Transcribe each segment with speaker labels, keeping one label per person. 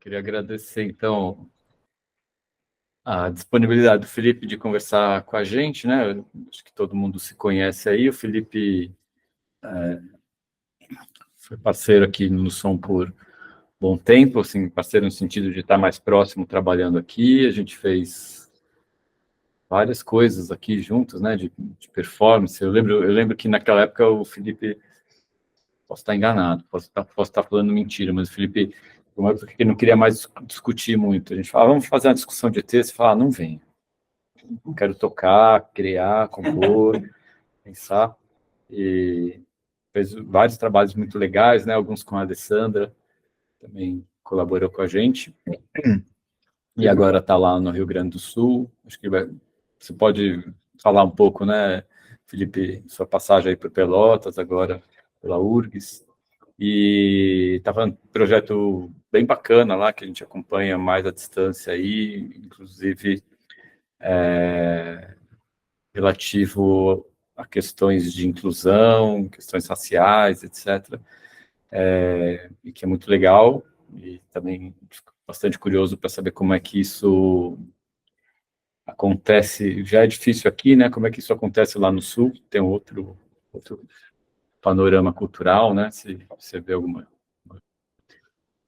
Speaker 1: Queria agradecer, então, a disponibilidade do Felipe de conversar com a gente, né? Acho que todo mundo se conhece aí. O Felipe foi parceiro aqui no Som por bom tempo, assim, parceiro no sentido de estar mais próximo trabalhando aqui. A gente fez várias coisas aqui juntos, né? De performance. Eu lembro que naquela época o Felipe, posso estar enganado, posso estar falando mentira, mas o Felipe, uma época que ele não queria mais discutir muito. A gente falava, vamos fazer uma discussão de texto. Ele falava, não vem. Quero tocar, criar, compor, pensar. E fez vários trabalhos muito legais, né? Alguns com a Alessandra, também colaborou com a gente. E agora está lá no Rio Grande do Sul. Acho que você pode falar um pouco, né, Felipe, sua passagem aí por Pelotas, agora pela URGS. E estava um projeto bem bacana lá, que a gente acompanha mais à distância aí, inclusive relativo a questões de inclusão, questões raciais, etc. E que é muito legal, e também fico bastante curioso para saber como é que isso acontece. Já é difícil aqui, né? Como é que isso acontece lá no Sul? Tem outro panorama cultural, né? Se você vê alguma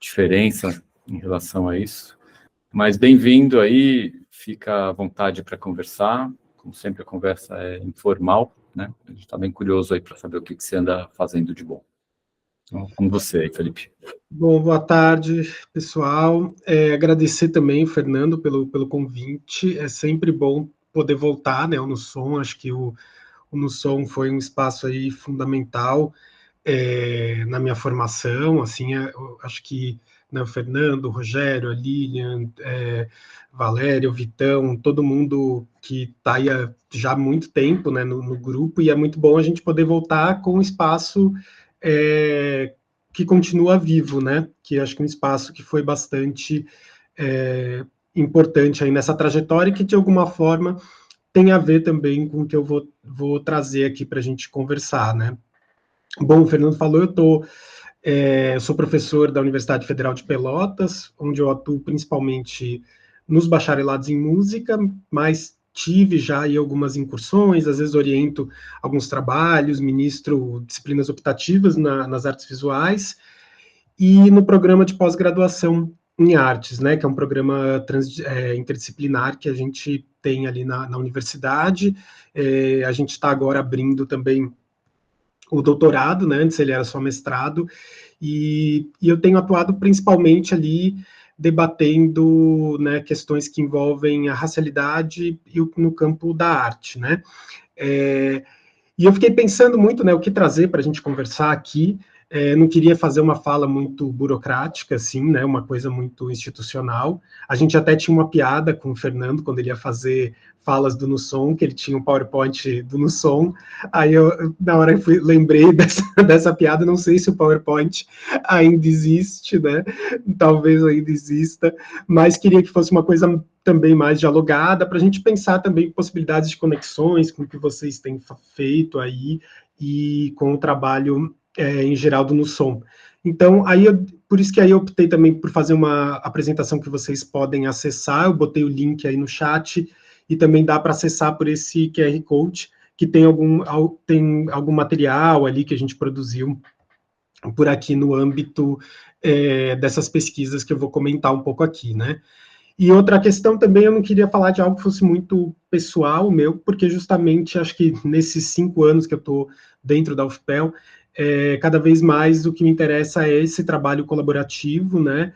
Speaker 1: diferença em relação a isso. Mas bem-vindo aí, fica à vontade para conversar. Como sempre, a conversa é informal, né? A gente está bem curioso aí para saber o que você anda fazendo de bom. Então, com você aí, Felipe.
Speaker 2: Bom, boa tarde, pessoal. Agradecer também, Fernando, pelo convite. É sempre bom poder voltar, né, ao No Som. Acho que o No Som foi um espaço aí fundamental na minha formação. Assim, eu acho que, né, o Fernando, o Rogério, a Lilian, Valéria, o Vitão, todo mundo que está aí já há muito tempo, né, no grupo, e é muito bom a gente poder voltar com um espaço que continua vivo, né? Que acho que é um espaço que foi bastante importante aí nessa trajetória e que, de alguma forma, tem a ver também com o que eu vou trazer aqui para a gente conversar, né? Bom, o Fernando falou, eu sou professor da Universidade Federal de Pelotas, onde eu atuo principalmente nos bacharelados em música, mas tive já aí algumas incursões, às vezes oriento alguns trabalhos, ministro disciplinas optativas nas artes visuais, e no programa de pós-graduação em artes, né, que é um programa interdisciplinar que a gente tem ali na universidade. A gente está agora abrindo também o doutorado, né, antes ele era só mestrado, e eu tenho atuado principalmente ali debatendo, né, questões que envolvem a racialidade no campo da arte, né. E eu fiquei pensando muito, né, o que trazer para a gente conversar aqui. Não queria fazer uma fala muito burocrática, assim, né, uma coisa muito institucional. A gente até tinha uma piada com o Fernando, quando ele ia fazer falas do Nussom, que ele tinha um PowerPoint do Nussom. Aí eu, na hora, lembrei dessa piada, não sei se o PowerPoint ainda existe, né, talvez ainda exista, mas queria que fosse uma coisa também mais dialogada, para a gente pensar também possibilidades de conexões com o que vocês têm feito aí e com o trabalho em geral do Nussom. Então, por isso que aí eu optei também por fazer uma apresentação que vocês podem acessar, eu botei o link aí no chat, e também dá para acessar por esse QR Code, que tem algum material ali que a gente produziu por aqui no âmbito dessas pesquisas que eu vou comentar um pouco aqui, né? E outra questão também, eu não queria falar de algo que fosse muito pessoal meu, porque justamente acho que nesses 5 anos que eu estou dentro da UFPEL, cada vez mais o que me interessa é esse trabalho colaborativo, né,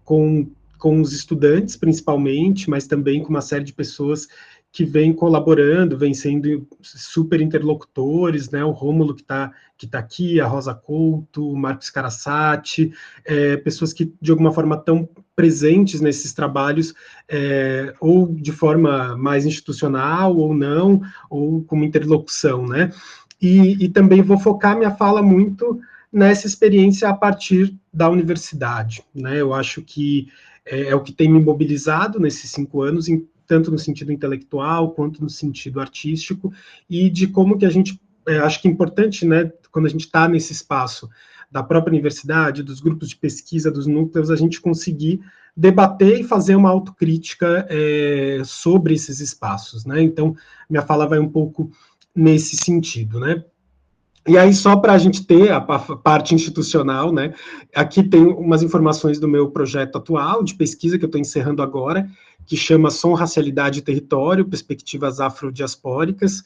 Speaker 2: com os estudantes principalmente, mas também com uma série de pessoas que vêm colaborando, vêm sendo super interlocutores, né, o Rômulo que tá aqui, a Rosa Couto, o Marcos Carassati, pessoas que de alguma forma estão presentes nesses trabalhos, ou de forma mais institucional ou não, ou como interlocução, né? E também vou focar minha fala muito nessa experiência a partir da universidade, né? Eu acho que é o que tem me mobilizado nesses 5 anos, tanto no sentido intelectual quanto no sentido artístico, e de como que a gente, acho que é importante, né, quando a gente está nesse espaço da própria universidade, dos grupos de pesquisa, dos núcleos, a gente conseguir debater e fazer uma autocrítica sobre esses espaços, né? Então, minha fala vai um pouco nesse sentido, né? E aí, só para a gente ter a parte institucional, né? Aqui tem umas informações do meu projeto atual de pesquisa que eu estou encerrando agora, que chama Som, Racialidade e Território, Perspectivas Afrodiaspóricas.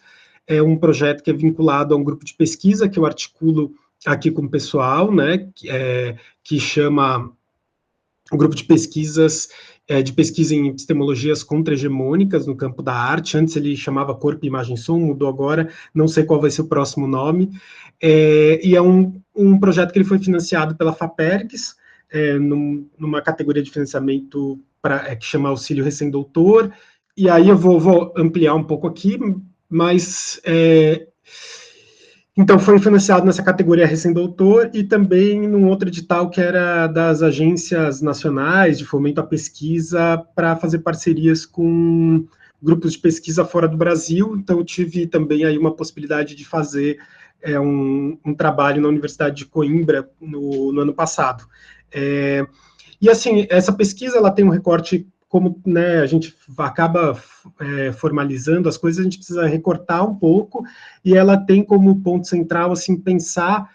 Speaker 2: É um projeto que é vinculado a um grupo de pesquisa que eu articulo aqui com o pessoal, né? Que chama o grupo de pesquisas de pesquisa em epistemologias contra-hegemônicas no campo da arte. Antes ele chamava Corpo, Imagem e Som, mudou agora, não sei qual vai ser o próximo nome. E é um projeto que ele foi financiado pela FAPERGS, numa categoria de financiamento que chama Auxílio Recém-Doutor. E aí eu vou ampliar um pouco aqui, mas então, foi financiado nessa categoria recém-doutor e também num outro edital que era das agências nacionais de fomento à pesquisa para fazer parcerias com grupos de pesquisa fora do Brasil. Então, eu tive também aí uma possibilidade de fazer um trabalho na Universidade de Coimbra no ano passado. E, assim, essa pesquisa ela tem um recorte, como, né, a gente acaba formalizando as coisas, a gente precisa recortar um pouco, e ela tem como ponto central, assim, pensar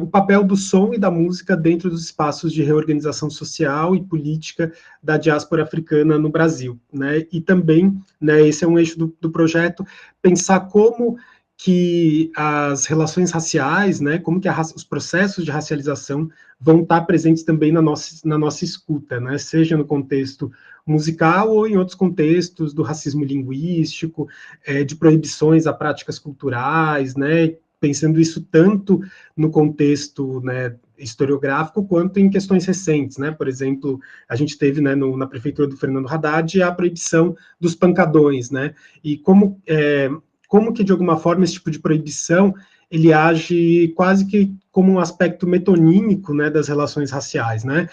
Speaker 2: o papel do som e da música dentro dos espaços de reorganização social e política da diáspora africana no Brasil, né? E também, né, esse é um eixo do projeto, pensar como que as relações raciais, né, como que os processos de racialização vão estar presentes também na nossa escuta, né, seja no contexto musical ou em outros contextos do racismo linguístico, de proibições a práticas culturais, né, pensando isso tanto no contexto, né, historiográfico quanto em questões recentes, né, por exemplo, a gente teve, né, na prefeitura do Fernando Haddad a proibição dos pancadões, né, e como que, de alguma forma, esse tipo de proibição, ele age quase que como um aspecto metonímico, né, das relações raciais, né?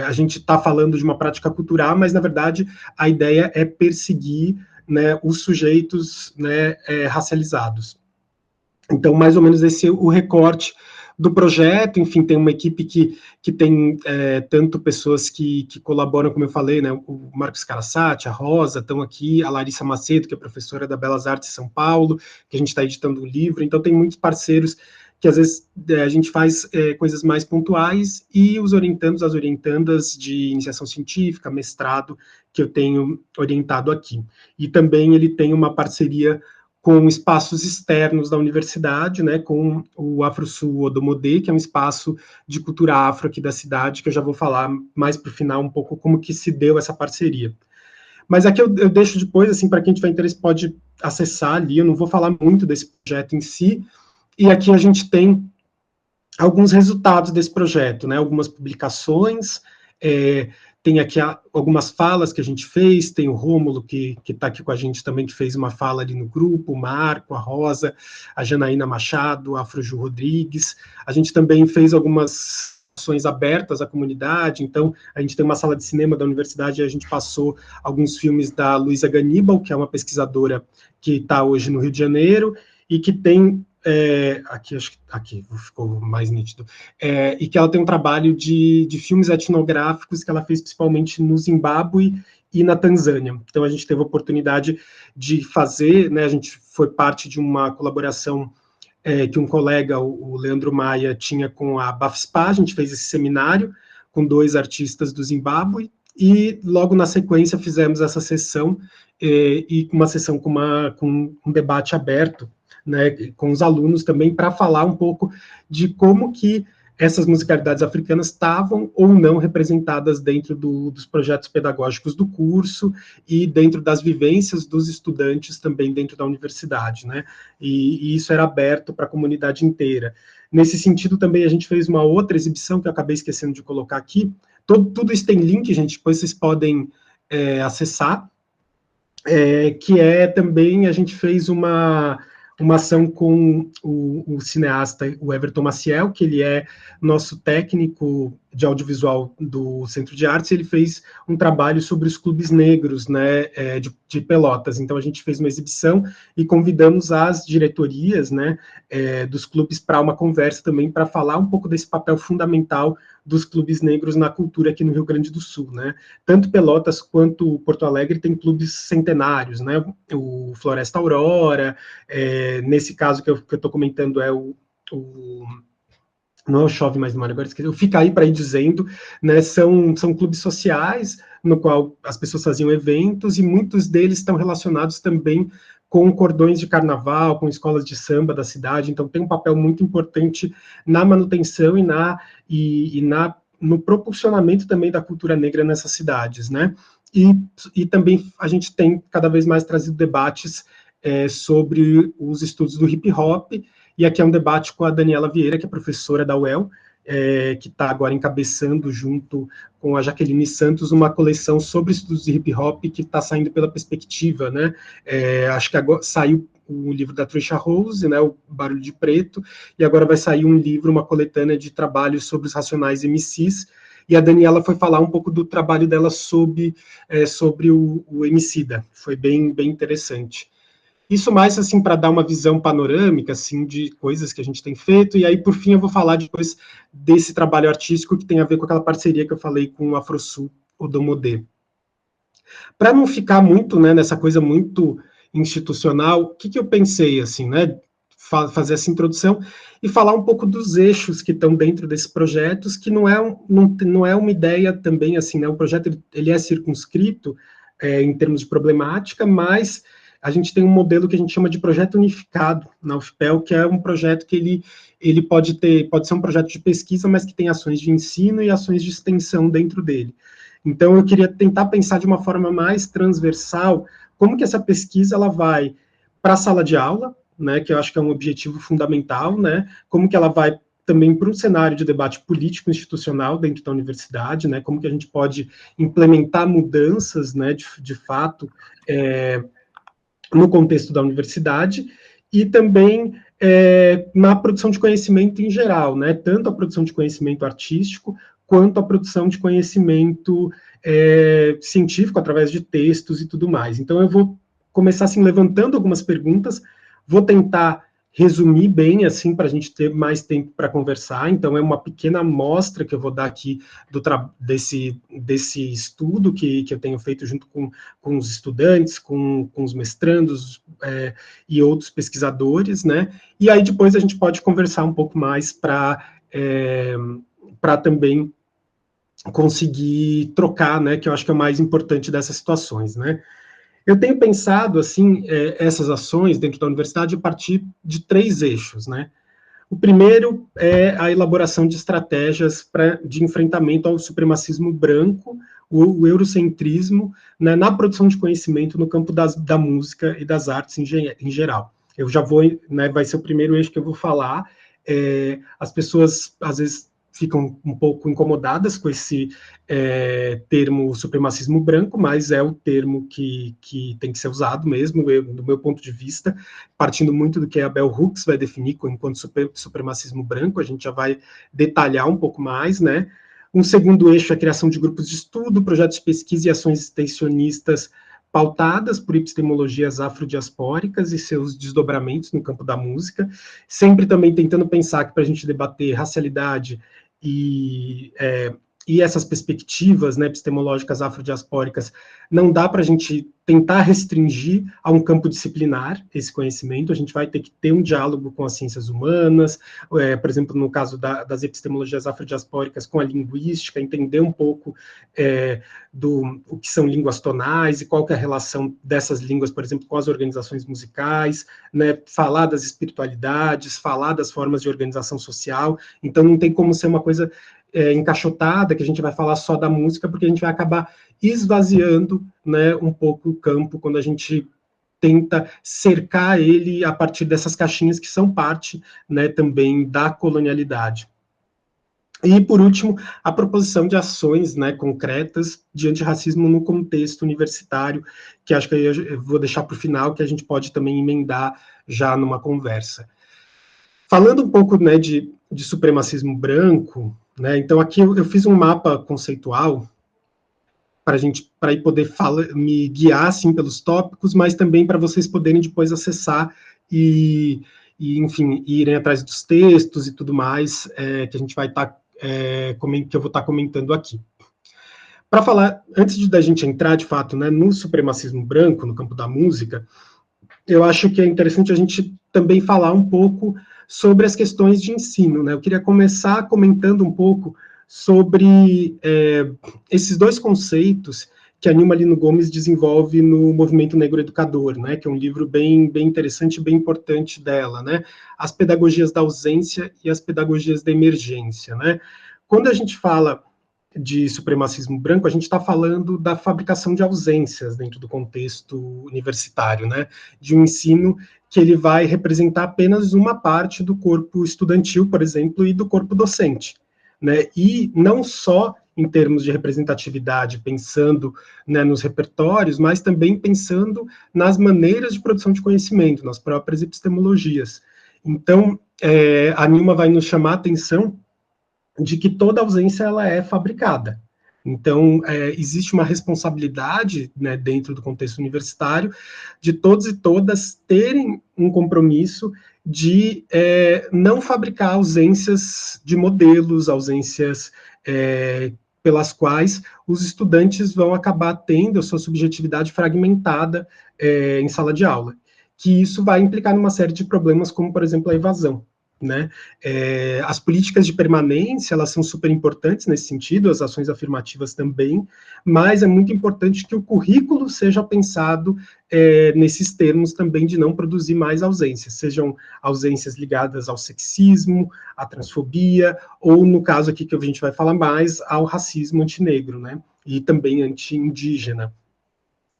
Speaker 2: A gente está falando de uma prática cultural, mas, na verdade, a ideia é perseguir, né, os sujeitos, né, racializados. Então, mais ou menos esse é o recorte do projeto. Enfim, tem uma equipe que tem tanto pessoas que colaboram, como eu falei, né, o Marcos Caracati, a Rosa, estão aqui, a Larissa Macedo, que é professora da Belas Artes de São Paulo, que a gente está editando um livro. Então, tem muitos parceiros que, às vezes, a gente faz coisas mais pontuais, e os orientandos, as orientandas de iniciação científica, mestrado, que eu tenho orientado aqui. E também ele tem uma parceria com espaços externos da universidade, né, com o AfroSul Odomodê, que é um espaço de cultura afro aqui da cidade, que eu já vou falar mais para o final um pouco como que se deu essa parceria. Mas aqui eu deixo depois, assim, para quem tiver interesse pode acessar ali, eu não vou falar muito desse projeto em si, e aqui a gente tem alguns resultados desse projeto, né, algumas publicações, tem aqui algumas falas que a gente fez, tem o Rômulo, que está aqui com a gente também, que fez uma fala ali no grupo, o Marco, a Rosa, a Janaína Machado, a Afroju Rodrigues. A gente também fez algumas ações abertas à comunidade. Então, a gente tem uma sala de cinema da universidade, e a gente passou alguns filmes da Luísa Ganibal, que é uma pesquisadora que está hoje no Rio de Janeiro, e que tem aqui ficou mais nítido, e que ela tem um trabalho de filmes etnográficos que ela fez principalmente no Zimbábue e na Tanzânia. Então, a gente teve a oportunidade de fazer, né, a gente foi parte de uma colaboração que um colega, o Leandro Maia, tinha com a Bafspa. A gente fez esse seminário com 2 artistas do Zimbábue, e logo na sequência fizemos essa sessão, e uma sessão com um debate aberto, né, com os alunos também, para falar um pouco de como que essas musicalidades africanas estavam ou não representadas dentro dos projetos pedagógicos do curso e dentro das vivências dos estudantes também dentro da universidade, né? E isso era aberto para a comunidade inteira. Nesse sentido, também a gente fez uma outra exibição que eu acabei esquecendo de colocar aqui. Tudo isso tem link, gente, depois vocês podem acessar, que também a gente fez uma ação com o cineasta, o Everton Maciel, que ele é nosso técnico de audiovisual do Centro de Artes, ele fez um trabalho sobre os clubes negros, né, de Pelotas. Então, a gente fez uma exibição e convidamos as diretorias, né, dos clubes para uma conversa também, para falar um pouco desse papel fundamental dos clubes negros na cultura aqui no Rio Grande do Sul, né? Tanto Pelotas quanto Porto Alegre tem clubes centenários, né? O Floresta Aurora, nesse caso que eu estou comentando não é o Chove Mais Memória, agora esqueci, o Fica Aí para Ir Dizendo, né? São clubes sociais no qual as pessoas faziam eventos e muitos deles estão relacionados também com cordões de carnaval, com escolas de samba da cidade, então tem um papel muito importante na manutenção no propulsionamento também da cultura negra nessas cidades, né? E também a gente tem cada vez mais trazido debates sobre os estudos do hip hop, e aqui é um debate com a Daniela Vieira, que é professora da UEL, que está agora encabeçando, junto com a Jaqueline Santos, uma coleção sobre estudos de hip-hop que está saindo pela Perspectiva, né? Acho que agora saiu o livro da Trisha Rose, né, o Barulho de Preto, e agora vai sair um livro, uma coletânea de trabalhos sobre os Racionais MCs, e a Daniela foi falar um pouco do trabalho dela sobre o Emicida, foi bem, bem interessante. Isso mais, assim, para dar uma visão panorâmica, assim, de coisas que a gente tem feito, e aí, por fim, eu vou falar depois desse trabalho artístico que tem a ver com aquela parceria que eu falei com o AfroSul, o Domodê. Para não ficar muito, né, nessa coisa muito institucional, o que eu pensei, assim, né, fazer essa introdução e falar um pouco dos eixos que estão dentro desses projetos, que não é uma ideia também, assim, né, o projeto ele é circunscrito em termos de problemática, mas a gente tem um modelo que a gente chama de projeto unificado na UFPEL, que é um projeto que ele pode ser um projeto de pesquisa, mas que tem ações de ensino e ações de extensão dentro dele. Então, eu queria tentar pensar de uma forma mais transversal como que essa pesquisa ela vai para a sala de aula, né, que eu acho que é um objetivo fundamental, né, como que ela vai também para um cenário de debate político institucional dentro da universidade, né, como que a gente pode implementar mudanças, né, de fato, no contexto da universidade, e também na produção de conhecimento em geral, né, tanto a produção de conhecimento artístico, quanto a produção de conhecimento científico, através de textos e tudo mais. Então, eu vou começar, assim, levantando algumas perguntas, vou tentar resumir bem, assim, para a gente ter mais tempo para conversar. Então, é uma pequena amostra que eu vou dar aqui desse estudo que eu tenho feito junto com os estudantes, com os mestrandos e outros pesquisadores, né? E aí, depois, a gente pode conversar um pouco mais para também conseguir trocar, né, que eu acho que é o mais importante dessas situações, né. Eu tenho pensado, assim, essas ações dentro da universidade a partir de 3 eixos, né. O primeiro é a elaboração de estratégias de enfrentamento ao supremacismo branco, o eurocentrismo, né, na produção de conhecimento no campo da música e das artes em geral. Eu já vou, né, vai ser o primeiro eixo que eu vou falar. As pessoas, às vezes, ficam um pouco incomodadas com esse termo supremacismo branco, mas é o termo que tem que ser usado mesmo, do meu ponto de vista, partindo muito do que a Bell Hooks vai definir enquanto supremacismo branco, a gente já vai detalhar um pouco mais, né? Um segundo eixo é a criação de grupos de estudo, projetos de pesquisa e ações extensionistas pautadas por epistemologias afrodiaspóricas e seus desdobramentos no campo da música, sempre também tentando pensar que para a gente debater racialidade e essas perspectivas, né, epistemológicas afrodiaspóricas, não dá para a gente tentar restringir a um campo disciplinar esse conhecimento, a gente vai ter que ter um diálogo com as ciências humanas, por exemplo, no caso das epistemologias afrodiaspóricas, com a linguística, entender um pouco o que são línguas tonais e qual que é a relação dessas línguas, por exemplo, com as organizações musicais, né, falar das espiritualidades, falar das formas de organização social, então não tem como ser uma coisa encaixotada, que a gente vai falar só da música, porque a gente vai acabar esvaziando, né, um pouco o campo quando a gente tenta cercar ele a partir dessas caixinhas que são parte, né, também da colonialidade. E, por último, a proposição de ações, né, concretas de antirracismo no contexto universitário, que acho que eu vou deixar para o final, que a gente pode também emendar já numa conversa. Falando um pouco, né, de supremacismo branco, né? Então, aqui eu fiz um mapa conceitual para ir poder me guiar assim, pelos tópicos, mas também para vocês poderem depois acessar enfim, irem atrás dos textos e tudo mais que a gente vai estar que eu vou estar comentando aqui. Para falar, antes da gente entrar, de fato, né, no supremacismo branco, no campo da música, eu acho que é interessante a gente também falar um pouco sobre as questões de ensino, né? Eu queria começar comentando um pouco sobre esses dois conceitos que a Nilma Lino Gomes desenvolve no Movimento Negro Educador, né? Que é um livro bem interessante e bem importante dela, né? As pedagogias da ausência e as pedagogias da emergência, né? Quando a gente fala de supremacismo branco, a gente está falando da fabricação de ausências dentro do contexto universitário, né? De um ensino que ele vai representar apenas uma parte do corpo estudantil, por exemplo, e do corpo docente, né? E não só em termos de representatividade, pensando, né, nos repertórios, mas também pensando nas maneiras de produção de conhecimento, nas próprias epistemologias. Então, a Nilma vai nos chamar a atenção de que toda ausência ela é fabricada. Então, existe uma responsabilidade, né, dentro do contexto universitário de todos e todas terem um compromisso de não fabricar ausências de modelos, ausências pelas quais os estudantes vão acabar tendo a sua subjetividade fragmentada em sala de aula. Que isso vai implicar numa série de problemas, como, por exemplo, a evasão. Né? As políticas de permanência, elas são super importantes nesse sentido, as ações afirmativas também, mas é muito importante que o currículo seja pensado nesses termos também de não produzir mais ausências, sejam ausências ligadas ao sexismo, à transfobia, ou no caso aqui que a gente vai falar mais, ao racismo antinegro, né? E também anti-indígena.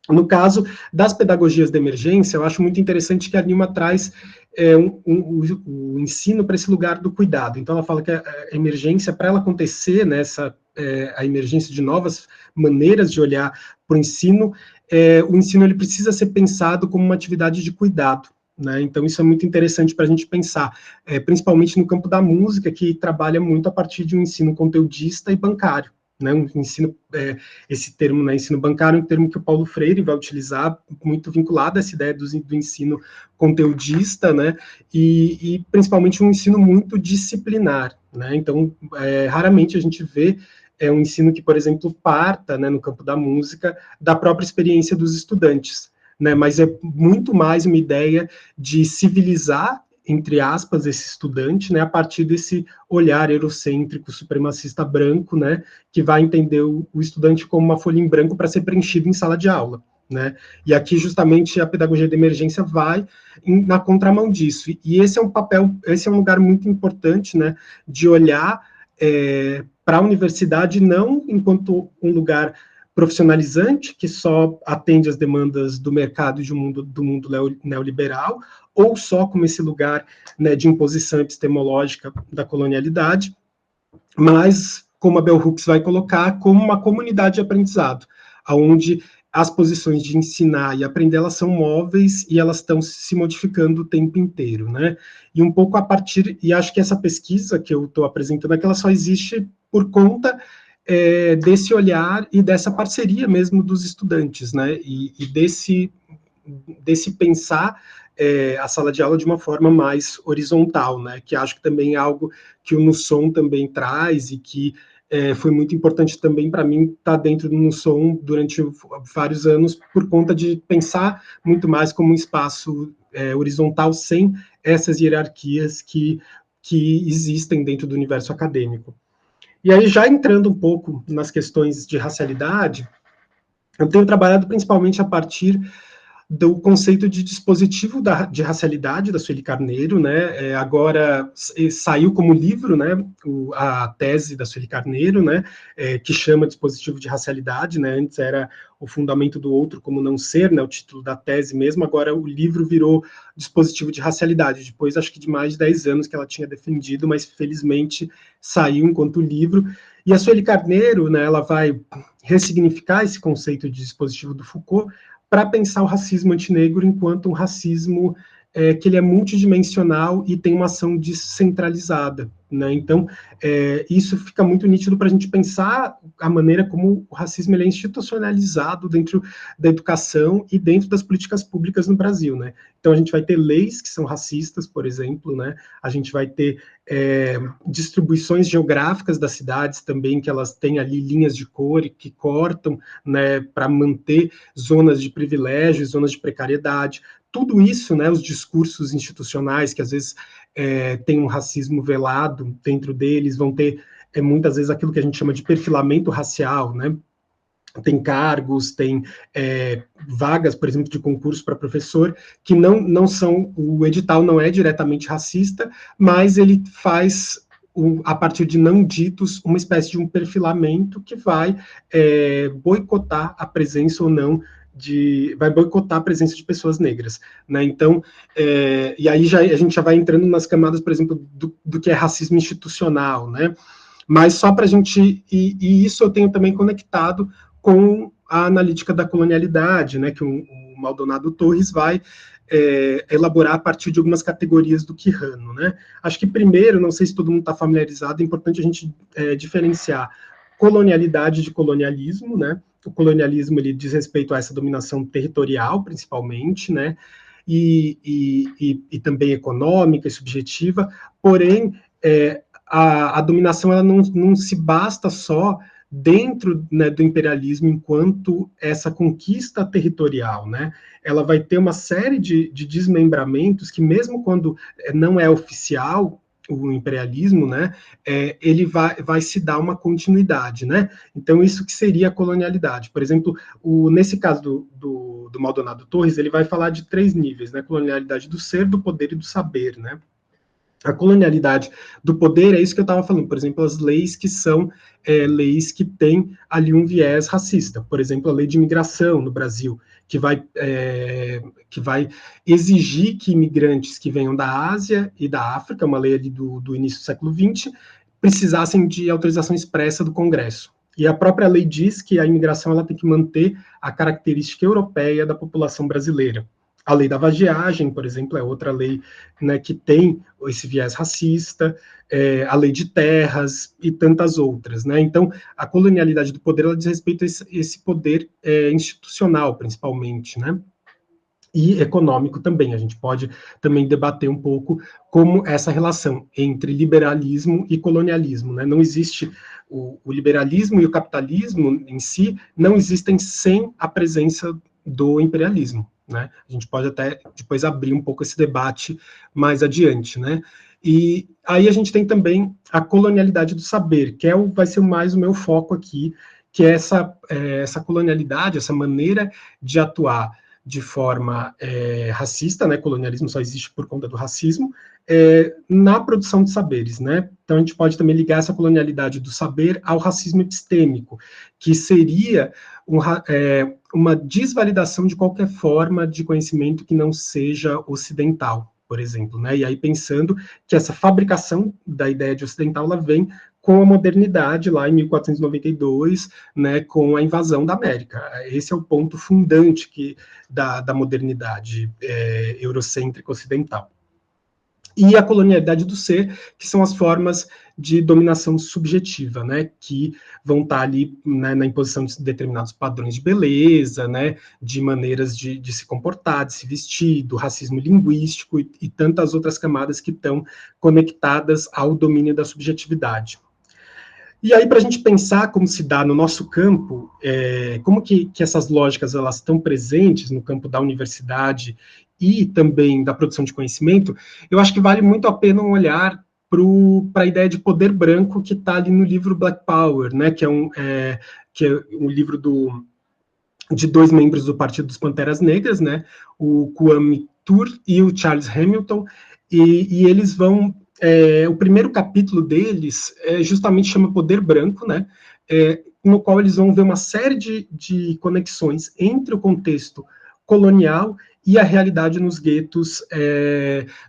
Speaker 2: No caso das pedagogias de emergência, eu acho muito interessante que a Nilma traz o ensino para esse lugar do cuidado. Então, ela fala que a emergência, para ela acontecer, né, a emergência de novas maneiras de olhar para o ensino ele precisa ser pensado como uma atividade de cuidado. Né? Então, isso é muito interessante para a gente pensar, principalmente no campo da música, que trabalha muito a partir de um ensino conteudista e bancário. Né, um ensino, esse termo, né, ensino bancário, é um termo que o Paulo Freire vai utilizar, muito vinculado a essa ideia do ensino conteudista, né, e principalmente um ensino muito disciplinar. Né, então, raramente a gente vê um ensino que, por exemplo, parta, né, no campo da música, da própria experiência dos estudantes, né, mas é muito mais uma ideia de civilizar, entre aspas, esse estudante, né, a partir desse olhar eurocêntrico, supremacista branco, né, que vai entender o estudante como uma folha em branco para ser preenchido em sala de aula, né, e aqui justamente a pedagogia de emergência vai na contramão disso, e esse é um papel, esse é um lugar muito importante, né, de olhar para a universidade não enquanto um lugar profissionalizante, que só atende às demandas do mercado e do mundo neoliberal, ou só como esse lugar, né, de imposição epistemológica da colonialidade, mas, como a Bell Hooks vai colocar, como uma comunidade de aprendizado, onde as posições de ensinar e aprender, elas são móveis e elas estão se modificando o tempo inteiro, né? E um pouco a partir, e acho que essa pesquisa que eu estou apresentando aqui, ela só existe por conta desse olhar e dessa parceria mesmo dos estudantes, né? E desse pensar a sala de aula de uma forma mais horizontal, né? Que acho que também é algo que o Nussom também traz e que foi muito importante também para mim estar dentro do Nussom durante vários anos, por conta de pensar muito mais como um espaço horizontal, sem essas hierarquias que existem dentro do universo acadêmico. E aí, já entrando um pouco nas questões de racialidade, eu tenho trabalhado principalmente a partir do conceito de dispositivo de racialidade da Sueli Carneiro, né? Agora saiu como livro, né? A tese da Sueli Carneiro, né? Que chama dispositivo de racialidade, né? Antes era o fundamento do outro como não ser, né? O título da tese mesmo. Agora o livro virou dispositivo de racialidade. Depois, acho que de mais de 10 anos que ela tinha defendido, mas felizmente saiu enquanto livro. E a Sueli Carneiro, né? Ela vai ressignificar esse conceito de dispositivo do Foucault para pensar o racismo antinegro enquanto um racismo que ele é multidimensional e tem uma ação descentralizada, né? Então, isso fica muito nítido para a gente pensar a maneira como o racismo ele é institucionalizado dentro da educação e dentro das políticas públicas no Brasil, né? Então, a gente vai ter leis que são racistas, por exemplo, né? A gente vai ter distribuições geográficas das cidades também, que elas têm ali linhas de cor que cortam, né, para manter zonas de privilégio, zonas de precariedade. Tudo isso, né, os discursos institucionais, que às vezes tem um racismo velado dentro deles, vão ter muitas vezes aquilo que a gente chama de perfilamento racial, né? Tem cargos, tem vagas, por exemplo, de concurso para professor, que não são, o edital não é diretamente racista, mas ele faz, a partir de não ditos, uma espécie de um perfilamento que vai boicotar a presença ou não vai boicotar a presença de pessoas negras, né? Então, e aí a gente já vai entrando nas camadas, por exemplo, do que é racismo institucional, né? Mas só para a gente, e isso eu tenho também conectado com a analítica da colonialidade, né, que o Maldonado Torres vai elaborar a partir de algumas categorias do Quijano, né? Acho que primeiro, não sei se todo mundo está familiarizado, é importante a gente diferenciar colonialidade de colonialismo, né? O colonialismo ele diz respeito a essa dominação territorial, principalmente, né? E também econômica e subjetiva, porém, a dominação ela não se basta só dentro, né, do imperialismo enquanto essa conquista territorial, né? Ela vai ter uma série de desmembramentos que mesmo quando não é oficial o imperialismo, né, ele vai se dar uma continuidade, né? Então isso que seria a colonialidade. Por exemplo, nesse caso do Maldonado Torres, ele vai falar de 3 níveis, né? Colonialidade do ser, do poder e do saber, né? A colonialidade do poder é isso que eu estava falando, por exemplo, as leis que são leis que têm ali um viés racista, por exemplo, a lei de imigração no Brasil, que vai exigir que imigrantes que venham da Ásia e da África, uma lei ali do início do século XX, precisassem de autorização expressa do Congresso. E a própria lei diz que a imigração ela tem que manter a característica europeia da população brasileira. A lei da vadiagem, por exemplo, é outra lei, né, que tem esse viés racista, a lei de terras e tantas outras, né? Então, a colonialidade do poder ela diz respeito a esse poder institucional, principalmente, né? E econômico também. A gente pode também debater um pouco como essa relação entre liberalismo e colonialismo, né? Não existe o liberalismo e o capitalismo em si não existem sem a presença do imperialismo, né? A gente pode até depois abrir um pouco esse debate mais adiante, né? E aí a gente tem também a colonialidade do saber, que vai ser mais o meu foco aqui, que é essa colonialidade, essa maneira de atuar de forma racista, né? Colonialismo só existe por conta do racismo, na produção de saberes, né? Então a gente pode também ligar essa colonialidade do saber ao racismo epistêmico, que seria uma desvalidação de qualquer forma de conhecimento que não seja ocidental, por exemplo, né? E aí pensando que essa fabricação da ideia de ocidental, ela vem com a modernidade, lá em 1492, né, com a invasão da América. Esse é o ponto fundante da modernidade eurocêntrica ocidental. E a colonialidade do ser, que são as formas de dominação subjetiva, né, que vão estar ali, né, na imposição de determinados padrões de beleza, né, de maneiras de se comportar, de se vestir, do racismo linguístico e tantas outras camadas que estão conectadas ao domínio da subjetividade. E aí, para a gente pensar como se dá no nosso campo, como que essas lógicas elas estão presentes no campo da universidade e também da produção de conhecimento, eu acho que vale muito a pena um olhar para a ideia de poder branco que está ali no livro Black Power, né, que é um livro de 2 membros do Partido dos Panteras Negras, né, o Kwame Ture e o Charles Hamilton, e eles vão... o primeiro capítulo deles justamente chama Poder Branco, né, no qual eles vão ver uma série de conexões entre o contexto colonial e a realidade nos guetos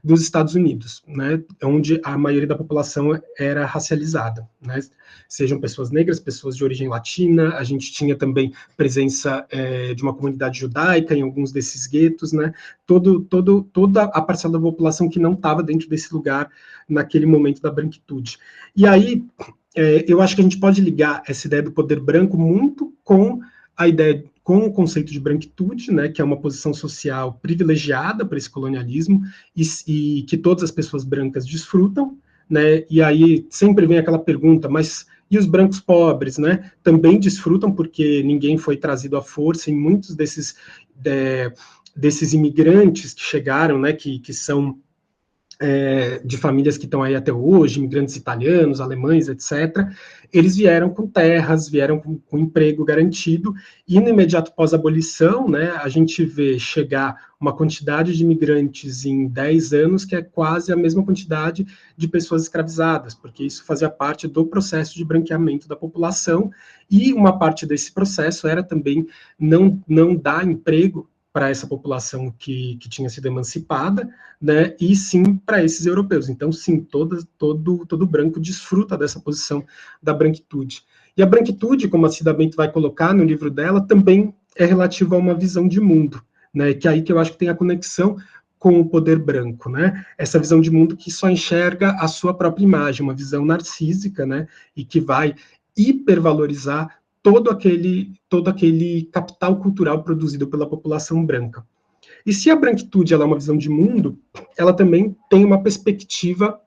Speaker 2: dos Estados Unidos, né, onde a maioria da população era racializada, né, sejam pessoas negras, pessoas de origem latina. A gente tinha também presença de uma comunidade judaica em alguns desses guetos, né, toda a parcela da população que não estava dentro desse lugar naquele momento da branquitude. E aí, eu acho que a gente pode ligar essa ideia do poder branco muito com a ideia, com o conceito de branquitude, né, que é uma posição social privilegiada para esse colonialismo e que todas as pessoas brancas desfrutam, né, e aí sempre vem aquela pergunta, mas e os brancos pobres, né, também desfrutam porque ninguém foi trazido à força, e muitos desses imigrantes que chegaram, né, que são de famílias que estão aí até hoje, imigrantes italianos, alemães, etc., eles vieram com terras, vieram com emprego garantido, e no imediato pós-abolição, né, a gente vê chegar uma quantidade de imigrantes em 10 anos que é quase a mesma quantidade de pessoas escravizadas, porque isso fazia parte do processo de branqueamento da população, e uma parte desse processo era também não dar emprego para essa população que tinha sido emancipada, né, e sim para esses europeus. Então, sim, todo branco desfruta dessa posição da branquitude. E a branquitude, como a Cida Bento vai colocar no livro dela, também é relativa a uma visão de mundo, né, que é aí que eu acho que tem a conexão com o poder branco, né, essa visão de mundo que só enxerga a sua própria imagem, uma visão narcísica, né, e que vai hipervalorizar todo aquele capital cultural produzido pela população branca. E se a branquitude ela é uma visão de mundo, ela também tem uma perspectiva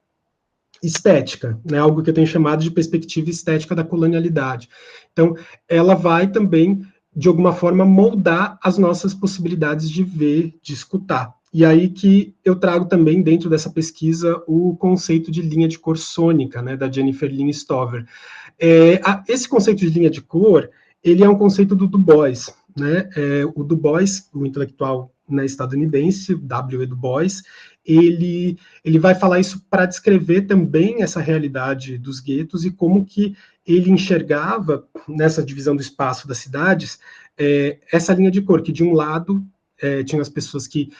Speaker 2: estética, né, algo que eu tenho chamado de perspectiva estética da colonialidade. Então, ela vai também, de alguma forma, moldar as nossas possibilidades de ver, de escutar. E aí que eu trago também, dentro dessa pesquisa, o conceito de linha de cor sônica, né, da Jennifer Lynn Stover. Esse conceito de linha de cor, ele é um conceito do Du Bois, né? O Du Bois, o intelectual, né, estadunidense, W.E. Du Bois, ele vai falar isso para descrever também essa realidade dos guetos e como que ele enxergava, nessa divisão do espaço das cidades, essa linha de cor, que de um lado tinham as pessoas que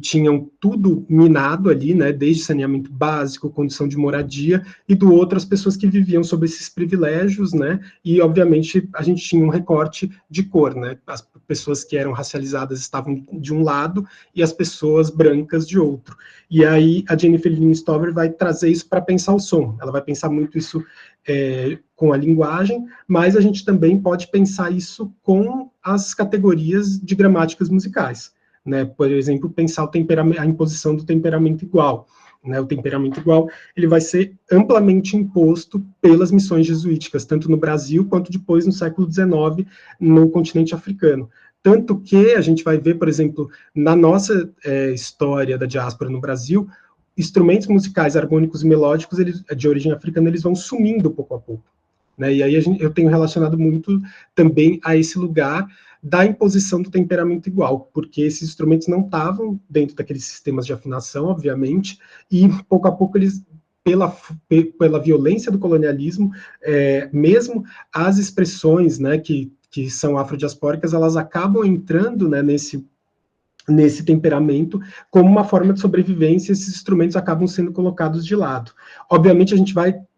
Speaker 2: tinham tudo minado ali, né, desde saneamento básico, condição de moradia, e do outro as pessoas que viviam sob esses privilégios, né, e obviamente a gente tinha um recorte de cor, né, as pessoas que eram racializadas estavam de um lado e as pessoas brancas de outro. E aí a Jennifer Lynn Stover vai trazer isso para pensar o som, ela vai pensar muito isso com a linguagem, mas a gente também pode pensar isso com as categorias de gramáticas musicais, né? Por exemplo, pensar a imposição do temperamento igual, né? O temperamento igual, ele vai ser amplamente imposto pelas missões jesuíticas, tanto no Brasil quanto depois no século XIX no continente africano. Tanto que a gente vai ver, por exemplo, na nossa história da diáspora no Brasil, instrumentos musicais harmônicos e melódicos de origem africana, eles vão sumindo pouco a pouco, né? E aí eu tenho relacionado muito também a esse lugar da imposição do temperamento igual, porque esses instrumentos não estavam dentro daqueles sistemas de afinação, obviamente, e pouco a pouco eles, pela violência do colonialismo, mesmo as expressões, né, que são afrodiaspóricas, elas acabam entrando, né, nesse temperamento, como uma forma de sobrevivência, esses instrumentos acabam sendo colocados de lado. Obviamente,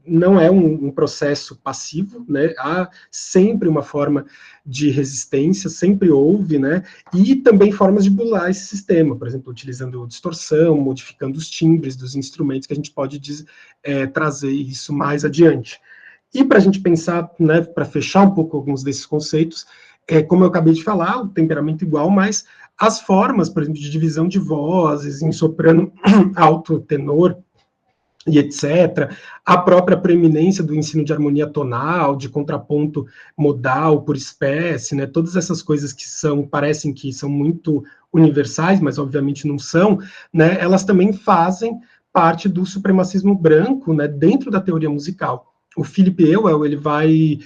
Speaker 2: não é um processo passivo, né? Há sempre uma forma de resistência, sempre houve, né? E também formas de burlar esse sistema, por exemplo, utilizando distorção, modificando os timbres dos instrumentos, que a gente pode trazer isso mais adiante. E para a gente pensar, né, para fechar um pouco alguns desses conceitos, como eu acabei de falar, o temperamento igual, mas as formas, por exemplo, de divisão de vozes, em soprano, alto, tenor, e etc., a própria preeminência do ensino de harmonia tonal, de contraponto modal por espécie, né, todas essas coisas que parecem que são muito universais, mas obviamente não são, né, elas também fazem parte do supremacismo branco, né, dentro da teoria musical. O Philip Ewell, ele vai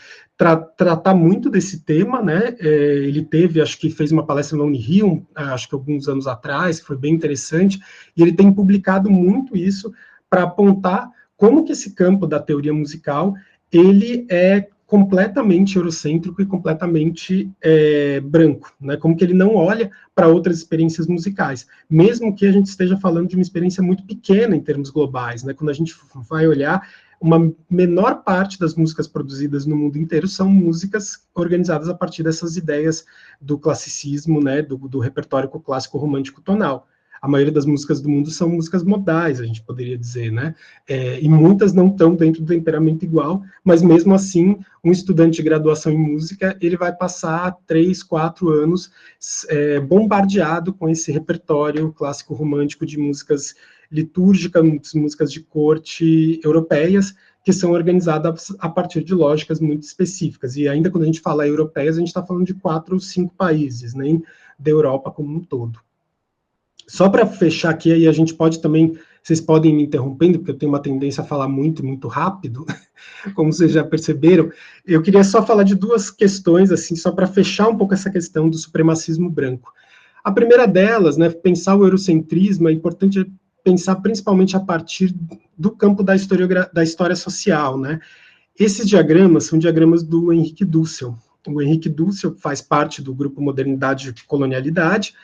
Speaker 2: tratar muito desse tema, né? Ele acho que fez uma palestra na Unirio, acho que alguns anos atrás, que foi bem interessante, e ele tem publicado muito isso para apontar como que esse campo da teoria musical, ele é completamente eurocêntrico e completamente branco, né? Como que ele não olha para outras experiências musicais, mesmo que a gente esteja falando de uma experiência muito pequena em termos globais, né? Quando a gente vai olhar, uma menor parte das músicas produzidas no mundo inteiro são músicas organizadas a partir dessas ideias do classicismo, né? Do repertório clássico romântico tonal. A maioria das músicas do mundo são músicas modais, a gente poderia dizer, né? E muitas não estão dentro do temperamento igual, mas mesmo assim, um estudante de graduação em música, ele vai passar 3, 4 anos bombardeado com esse repertório clássico romântico de músicas litúrgicas, músicas de corte europeias, que são organizadas a partir de lógicas muito específicas. E ainda quando a gente fala europeias, a gente está falando de 4 ou 5 países, nem da Europa como um todo. Só para fechar aqui, aí a gente pode também, vocês podem me interrompendo, porque eu tenho uma tendência a falar muito, muito rápido, como vocês já perceberam. Eu queria só falar de 2 questões, assim, só para fechar um pouco essa questão do supremacismo branco. A primeira delas, né, pensar o eurocentrismo, é importante pensar principalmente a partir do campo da história social, né? Esses diagramas são diagramas do Henrique Dussel. O Henrique Dussel faz parte do grupo Modernidade e Colonialidade,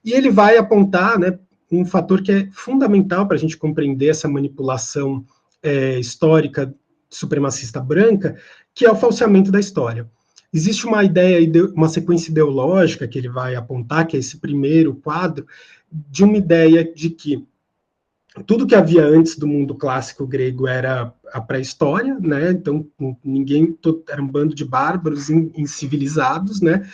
Speaker 2: e ele vai apontar, né, um fator que é fundamental para a gente compreender essa manipulação histórica supremacista branca, que é o falseamento da história. Existe uma ideia, uma sequência ideológica que ele vai apontar, que é esse primeiro quadro, de uma ideia de que tudo que havia antes do mundo clássico grego era a pré-história, né? Então era um bando de bárbaros incivilizados, né?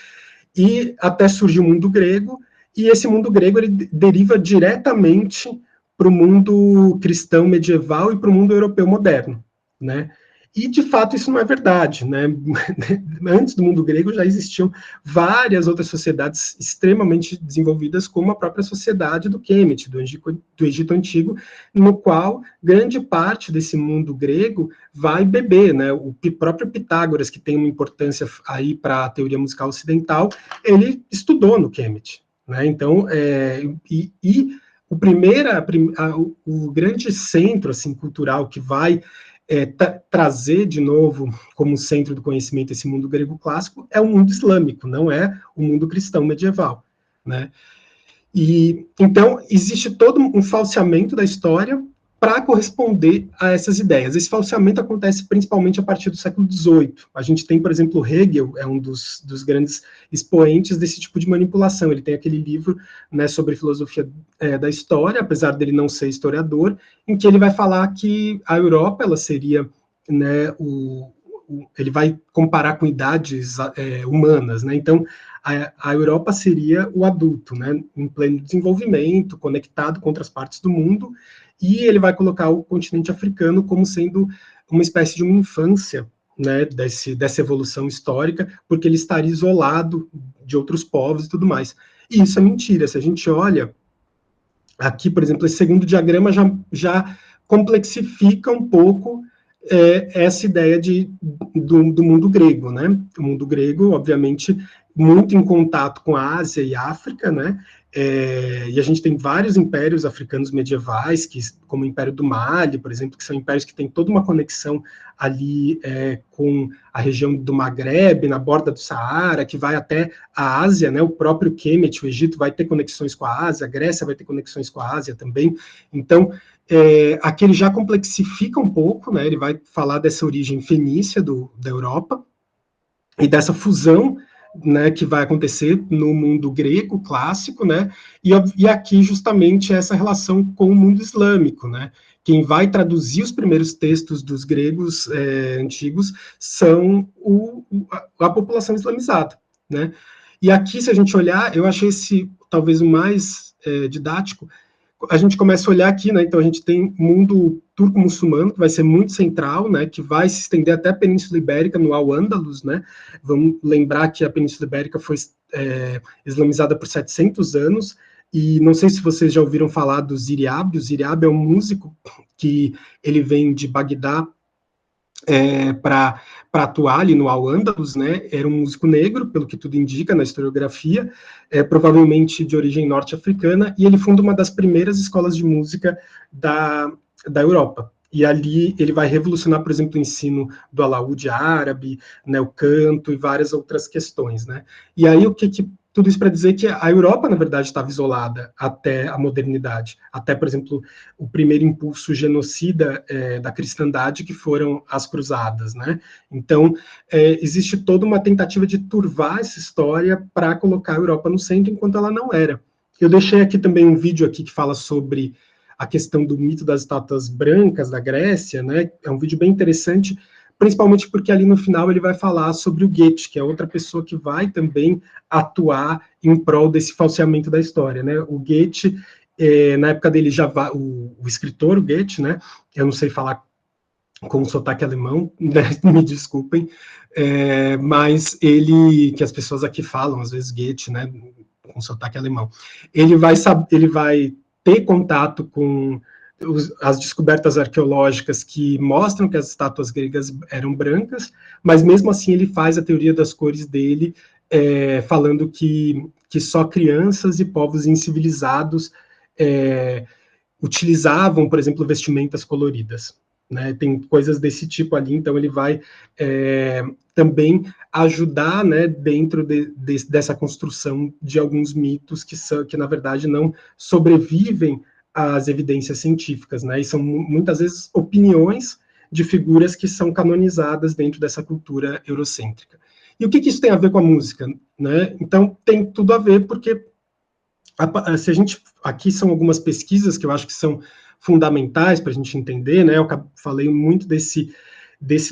Speaker 2: E até surgiu o mundo grego, e esse mundo grego ele deriva diretamente para o mundo cristão medieval e para o mundo europeu moderno, né? E, de fato, isso não é verdade, né? Antes do mundo grego já existiam várias outras sociedades extremamente desenvolvidas, como a própria sociedade do Kemet, do Egito Antigo, no qual grande parte desse mundo grego vai beber, né? O próprio Pitágoras, que tem uma importância aí para a teoria musical ocidental, ele estudou no Kemet, né? Então, o grande centro assim, cultural que vai trazer de novo como centro do conhecimento esse mundo grego clássico é o mundo islâmico, não é o mundo cristão medieval, né? E então existe todo um falseamento da história para corresponder a essas ideias. Esse falseamento acontece principalmente a partir do século XVIII. A gente tem, por exemplo, Hegel, é um dos grandes expoentes desse tipo de manipulação. Ele tem aquele livro, né, sobre filosofia da história, apesar dele não ser historiador, em que ele vai falar que a Europa ela seria, né, ele vai comparar com idades humanas, né? Então a Europa seria o adulto, né, em pleno desenvolvimento, conectado com outras partes do mundo, e ele vai colocar o continente africano como sendo uma espécie de uma infância, né, dessa evolução histórica, porque ele estaria isolado de outros povos e tudo mais. E isso é mentira. Se a gente olha aqui, por exemplo, esse segundo diagrama já complexifica um pouco essa ideia do mundo grego, né? O mundo grego, obviamente, muito em contato com a Ásia e a África, né? E a gente tem vários impérios africanos medievais, como o Império do Mali, por exemplo, que são impérios que têm toda uma conexão ali com a região do Maghreb, na borda do Saara, que vai até a Ásia, né? O próprio Kemet, o Egito, vai ter conexões com a Ásia, a Grécia vai ter conexões com a Ásia também. Então, aqui ele já complexifica um pouco, né? Ele vai falar dessa origem fenícia da Europa e dessa fusão, né, que vai acontecer no mundo grego clássico, né, e aqui justamente essa relação com o mundo islâmico, né. Quem vai traduzir os primeiros textos dos gregos antigos são a população islamizada, né. E aqui, se a gente olhar, eu achei esse talvez o mais didático. A gente começa a olhar aqui, né, então a gente tem o mundo turco-muçulmano, que vai ser muito central, né, que vai se estender até a Península Ibérica, no Al-Ándalus, né, vamos lembrar que a Península Ibérica foi islamizada por 700 anos, e não sei se vocês já ouviram falar do Ziriab. O Ziriab é um músico que ele vem de Bagdá para atuar ali no Al-Ándalus, né? Era um músico negro, pelo que tudo indica na historiografia, provavelmente de origem norte-africana, e ele funda uma das primeiras escolas de música da Europa. E ali ele vai revolucionar, por exemplo, o ensino do alaúde árabe, né, o canto e várias outras questões, né? E aí tudo isso para dizer que a Europa, na verdade, estava isolada até a modernidade, até, por exemplo, o primeiro impulso genocida da cristandade, que foram as cruzadas, né? Então, existe toda uma tentativa de turvar essa história para colocar a Europa no centro, enquanto ela não era. Eu deixei aqui também um vídeo aqui que fala sobre a questão do mito das estátuas brancas da Grécia, né? É um vídeo bem interessante, principalmente porque ali no final ele vai falar sobre o Goethe, que é outra pessoa que vai também atuar em prol desse falseamento da história, né? O Goethe, na época dele o escritor, o Goethe, né? Eu não sei falar com sotaque alemão, né? Me desculpem, mas ele, que as pessoas aqui falam, às vezes Goethe, né? Com sotaque alemão, ele vai ter contato com as descobertas arqueológicas que mostram que as estátuas gregas eram brancas, mas mesmo assim ele faz a teoria das cores dele, falando que só crianças e povos incivilizados utilizavam, por exemplo, vestimentas coloridas. Né? Tem coisas desse tipo ali, então ele vai também ajudar, né, dentro dessa construção de alguns mitos que, na verdade, não sobrevivem às evidências científicas, né, e são muitas vezes opiniões de figuras que são canonizadas dentro dessa cultura eurocêntrica. E o que isso tem a ver com a música? Né? Então, tem tudo a ver, porque se a gente, aqui são algumas pesquisas que eu acho que são fundamentais para a gente entender, né? Eu falei muito desse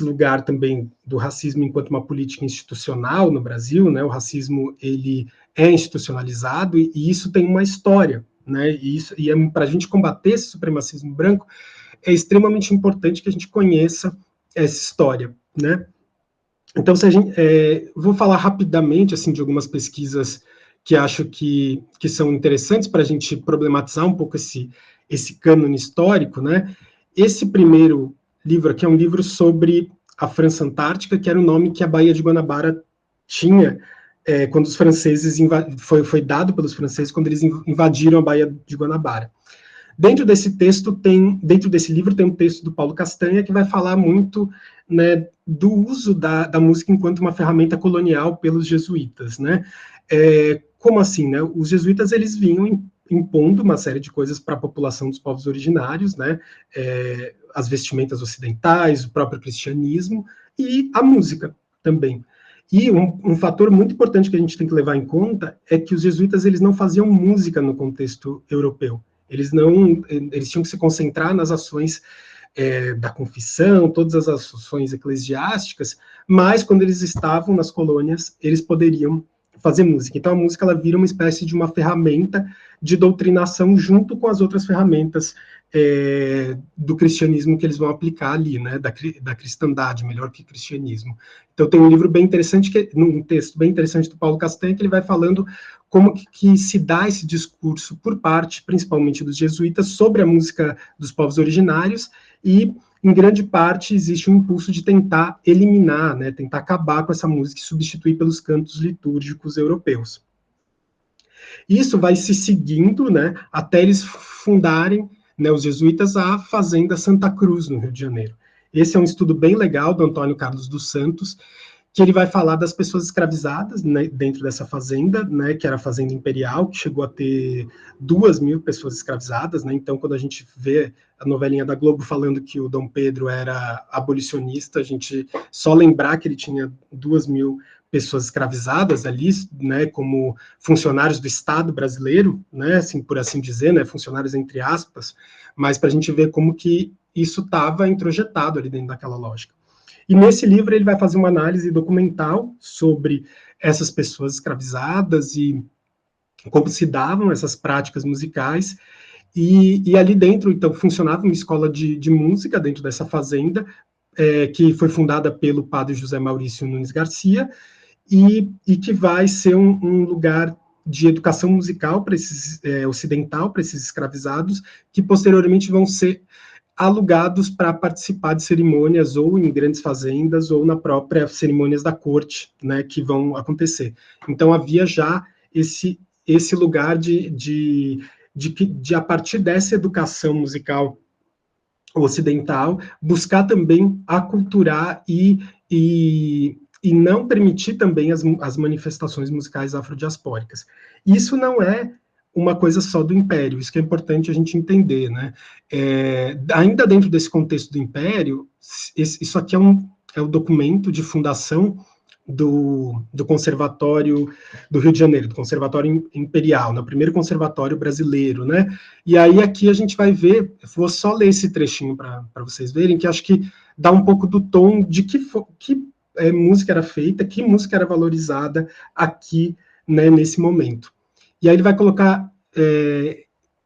Speaker 2: lugar também do racismo enquanto uma política institucional no Brasil, né? O racismo, ele é institucionalizado e isso tem uma história, né? Para a gente combater esse supremacismo branco, é extremamente importante que a gente conheça essa história, né? Então, se a gente, vou falar rapidamente assim de algumas pesquisas que acho que são interessantes para a gente problematizar um pouco esse cânone histórico, né? Esse primeiro livro aqui é um livro sobre a França Antártica, que era o nome que a Baía de Guanabara tinha quando os franceses foi dado pelos franceses quando eles invadiram a Baía de Guanabara. Dentro desse livro tem um texto do Paulo Castanha que vai falar muito, né, do uso da música enquanto uma ferramenta colonial pelos jesuítas, né? Como assim, né? Os jesuítas, eles vinham impondo uma série de coisas para a população dos povos originários, né? As vestimentas ocidentais, o próprio cristianismo e a música também. E um fator muito importante que a gente tem que levar em conta é que os jesuítas, eles não faziam música no contexto europeu. Eles tinham que se concentrar nas ações da confissão, todas as ações eclesiásticas, mas quando eles estavam nas colônias, eles poderiam fazer música. Então a música, ela vira uma espécie de uma ferramenta de doutrinação junto com as outras ferramentas do cristianismo que eles vão aplicar ali, né, da cristandade, melhor que cristianismo. Então tem um livro bem interessante, um texto bem interessante do Paulo Castanha, que ele vai falando como que se dá esse discurso por parte, principalmente dos jesuítas, sobre a música dos povos originários, e em grande parte existe um impulso de tentar eliminar, né, tentar acabar com essa música e substituir pelos cantos litúrgicos europeus. Isso vai se seguindo, né, até eles fundarem, né, os jesuítas, a Fazenda Santa Cruz, no Rio de Janeiro. Esse é um estudo bem legal do Antônio Carlos dos Santos, que ele vai falar das pessoas escravizadas, né, dentro dessa fazenda, né, que era a Fazenda Imperial, que chegou a ter 2.000 pessoas escravizadas, né. Então, quando a gente vê a novelinha da Globo falando que o Dom Pedro era abolicionista, a gente só lembrar que ele tinha 2.000 pessoas escravizadas ali, né, como funcionários do Estado brasileiro, né, assim, por assim dizer, né, funcionários entre aspas, mas para a gente ver como que isso estava introjetado ali dentro daquela lógica. E nesse livro ele vai fazer uma análise documental sobre essas pessoas escravizadas e como se davam essas práticas musicais, e ali dentro, então, funcionava uma escola de música dentro dessa fazenda, que foi fundada pelo padre José Maurício Nunes Garcia, e que vai ser um lugar de educação musical para esses ocidental, para esses escravizados, que posteriormente vão ser alugados para participar de cerimônias ou em grandes fazendas ou na própria cerimônias da corte, né, que vão acontecer. Então havia já esse lugar de a partir dessa educação musical ocidental, buscar também aculturar e não permitir também as manifestações musicais afrodiaspóricas. Isso não é uma coisa só do Império, isso que é importante a gente entender, né? Ainda dentro desse contexto do Império, isso aqui é um documento de fundação do Conservatório do Rio de Janeiro, do Conservatório Imperial, né, o primeiro conservatório brasileiro, né? E aí aqui a gente vai ver, vou só ler esse trechinho para vocês verem, que acho que dá um pouco do tom de que música era feita, que música era valorizada aqui, né, nesse momento. E aí ele vai colocar,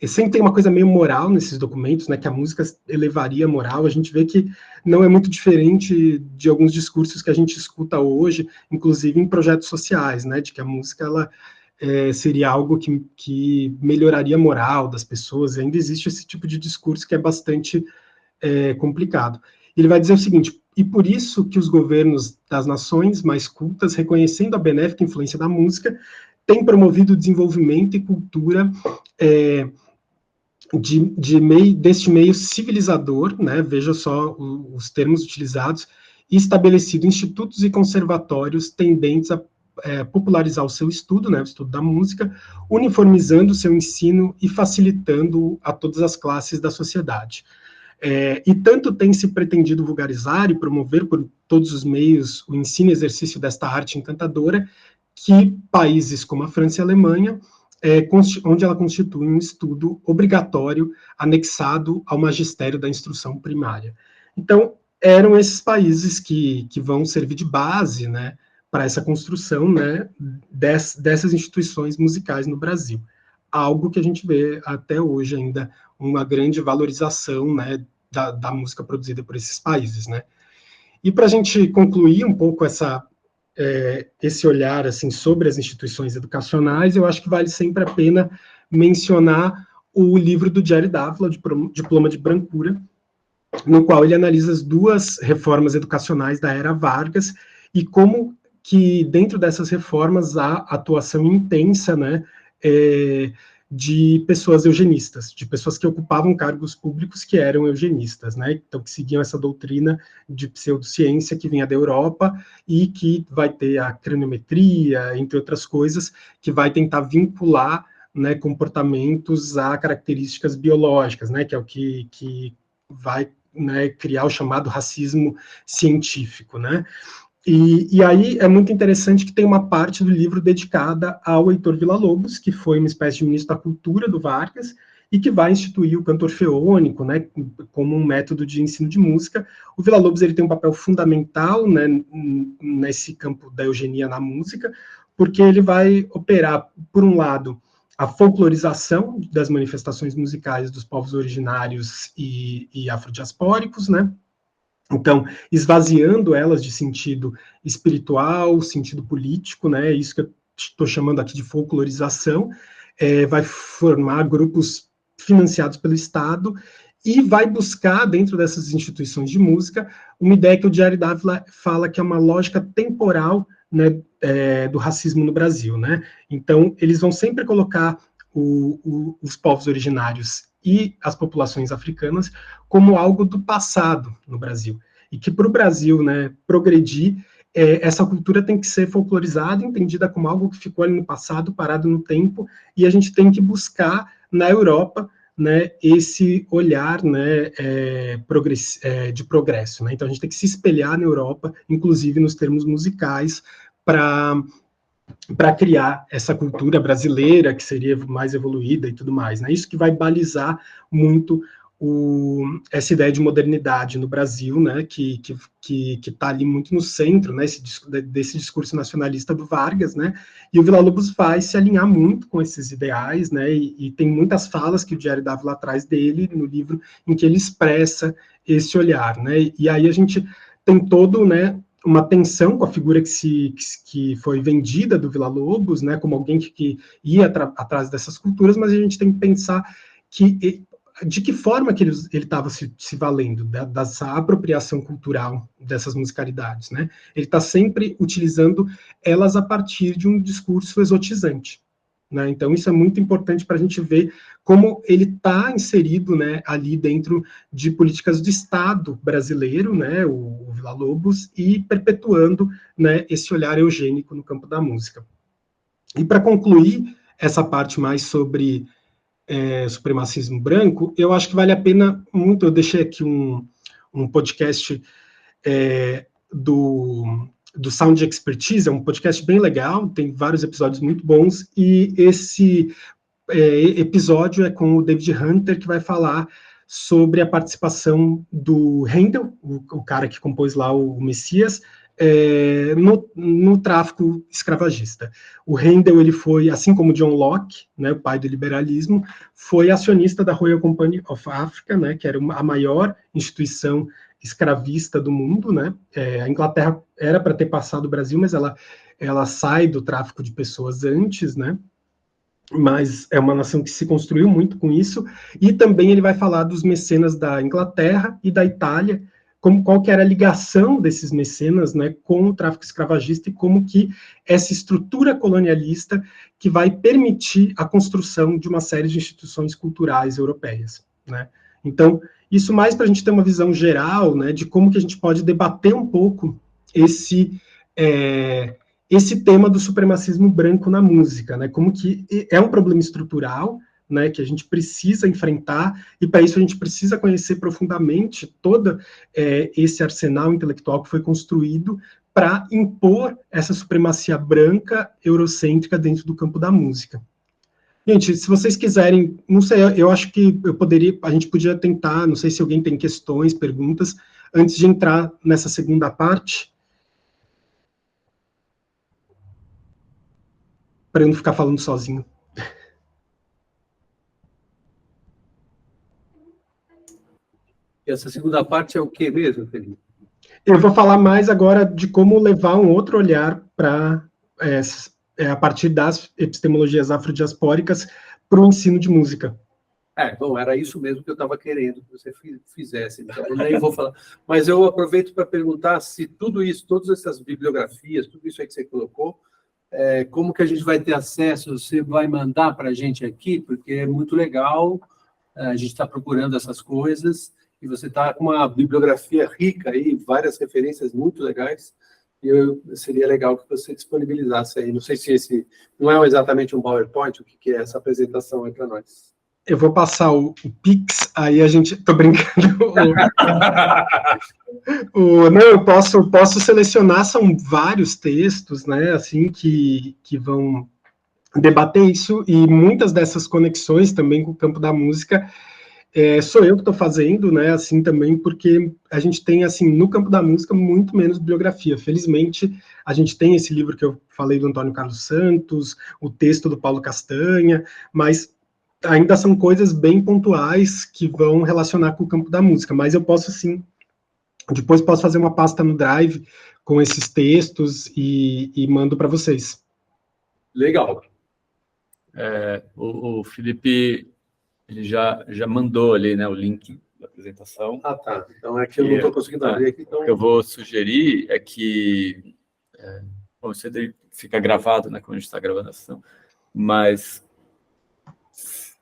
Speaker 2: sempre tem uma coisa meio moral nesses documentos, né, que a música elevaria a moral. A gente vê que não é muito diferente de alguns discursos que a gente escuta hoje, inclusive em projetos sociais, né, de que a música ela seria algo que melhoraria a moral das pessoas. E ainda existe esse tipo de discurso que é bastante complicado. Ele vai dizer o seguinte: e por isso que os governos das nações mais cultas, reconhecendo a benéfica influência da música, têm promovido o desenvolvimento e cultura deste meio civilizador, né, veja só os termos utilizados, e estabelecido institutos e conservatórios tendentes a popularizar o seu estudo, né, o estudo da música, uniformizando o seu ensino e facilitando a todas as classes da sociedade. E tanto tem se pretendido vulgarizar e promover por todos os meios o ensino e exercício desta arte encantadora, que países como a França e a Alemanha, onde ela constitui um estudo obrigatório anexado ao magistério da instrução primária. Então, eram esses países que vão servir de base, né, para essa construção, né, dessas instituições musicais no Brasil. Algo que a gente vê até hoje ainda uma grande valorização, né, da música produzida por esses países, né. E para a gente concluir um pouco esse olhar assim sobre as instituições educacionais, eu acho que vale sempre a pena mencionar o livro do Jerry Dávila, Diploma de Brancura, no qual ele analisa as duas reformas educacionais da era Vargas e como que dentro dessas reformas há atuação intensa, né, de pessoas eugenistas, de pessoas que ocupavam cargos públicos que eram eugenistas, né, então que seguiam essa doutrina de pseudociência que vinha da Europa e que vai ter a craniometria, entre outras coisas, que vai tentar vincular, né, comportamentos a características biológicas, né, que é o que vai, né, criar o chamado racismo científico, né. E aí é muito interessante que tem uma parte do livro dedicada ao Heitor Villa-Lobos, que foi uma espécie de ministro da cultura do Vargas, e que vai instituir o canto orfeônico, né, como um método de ensino de música. O Villa-Lobos ele tem um papel fundamental, né, nesse campo da eugenia na música, porque ele vai operar, por um lado, a folclorização das manifestações musicais dos povos originários e afrodiaspóricos, né, então, esvaziando elas de sentido espiritual, sentido político, né? Isso que eu estou chamando aqui de folclorização, vai formar grupos financiados pelo Estado e vai buscar, dentro dessas instituições de música, uma ideia que o Jerry Dávila fala que é uma lógica temporal, né, do racismo no Brasil, né? Então, eles vão sempre colocar os povos originários e as populações africanas como algo do passado no Brasil. E que para o Brasil, né, progredir, essa cultura tem que ser folclorizada, entendida como algo que ficou ali no passado, parado no tempo, e a gente tem que buscar na Europa, né, esse olhar, né, de progresso. Né? Então a gente tem que se espelhar na Europa, inclusive nos termos musicais, para criar essa cultura brasileira que seria mais evoluída e tudo mais. Né? Isso que vai balizar muito essa ideia de modernidade no Brasil, né, que está ali muito no centro, né, desse discurso nacionalista do Vargas, né, e o Villa-Lobos vai se alinhar muito com esses ideais, né, e tem muitas falas que o Jerry Dávila traz dele no livro em que ele expressa esse olhar, né, e aí a gente tem todo, né, uma tensão com a figura que foi vendida do Villa-Lobos, né, como alguém que ia atrás dessas culturas, mas a gente tem que pensar de que forma que ele estava se valendo dessa apropriação cultural dessas musicalidades, né? Ele está sempre utilizando elas a partir de um discurso exotizante, né? Então, isso é muito importante para a gente ver como ele está inserido, né, ali dentro de políticas do Estado brasileiro, né, o Villa-Lobos, e perpetuando, né, esse olhar eugênico no campo da música. E para concluir essa parte mais sobre supremacismo branco, eu acho que vale a pena muito, eu deixei aqui um podcast do Sound Expertise, é um podcast bem legal, tem vários episódios muito bons, e esse episódio é com o David Hunter, que vai falar sobre a participação do Handel, o cara que compôs lá o Messias, no tráfico escravagista. O Handel, ele foi, assim como John Locke, né, o pai do liberalismo, foi acionista da Royal Company of Africa, né, que era a maior instituição escravista do mundo, né? A Inglaterra era para ter passado o Brasil, mas ela sai do tráfico de pessoas antes, né? Mas é uma nação que se construiu muito com isso, e também ele vai falar dos mecenas da Inglaterra e da Itália, qual que era a ligação desses mecenas, né, com o tráfico escravagista, e como que essa estrutura colonialista que vai permitir a construção de uma série de instituições culturais europeias, né? Então, isso mais para a gente ter uma visão geral, né, de como que a gente pode debater um pouco esse tema do supremacismo branco na música, né, como que é um problema estrutural, né, que a gente precisa enfrentar, e para isso a gente precisa conhecer profundamente todo esse arsenal intelectual que foi construído para impor essa supremacia branca eurocêntrica dentro do campo da música. Gente, se vocês quiserem, não sei, eu acho que a gente podia tentar, não sei se alguém tem questões, perguntas, antes de entrar nessa segunda parte, para eu não ficar falando sozinho.
Speaker 3: E essa segunda parte é o que mesmo, Felipe?
Speaker 2: Eu vou falar mais agora de como levar um outro olhar para, a partir das epistemologias afrodiaspóricas, para o ensino de música.
Speaker 3: Bom, era isso mesmo que eu estava querendo que você fizesse, então eu nem vou falar. Mas eu aproveito para perguntar se tudo isso, todas essas bibliografias, tudo isso aí que você colocou, como que a gente vai ter acesso? Você vai mandar para a gente aqui? Porque é muito legal, a gente está procurando essas coisas, e você está com uma bibliografia rica aí, várias referências muito legais, e seria legal que você disponibilizasse aí. Não sei se esse não é exatamente um PowerPoint, o que é essa apresentação aí para nós.
Speaker 2: Eu vou passar o Pix, aí a gente... Tô brincando. Não, eu posso selecionar, são vários textos, né, assim, que vão debater isso, e muitas dessas conexões também com o campo da música sou eu que estou fazendo, né, assim, também, porque a gente tem, assim, no campo da música, muito menos bibliografia. Felizmente, a gente tem esse livro que eu falei do Antônio Carlos Santos, o texto do Paulo Castanha, mas ainda são coisas bem pontuais que vão relacionar com o campo da música, mas eu posso, sim, depois posso fazer uma pasta no Drive com esses textos e mando para vocês.
Speaker 3: Legal.
Speaker 1: O Felipe, ele já mandou ali, né, o link da apresentação.
Speaker 3: Ah, tá. Então é que eu não estou conseguindo abrir aqui. Então...
Speaker 1: O que eu vou sugerir é que... bom, isso fica gravado, né, quando a gente está gravando a sessão, mas...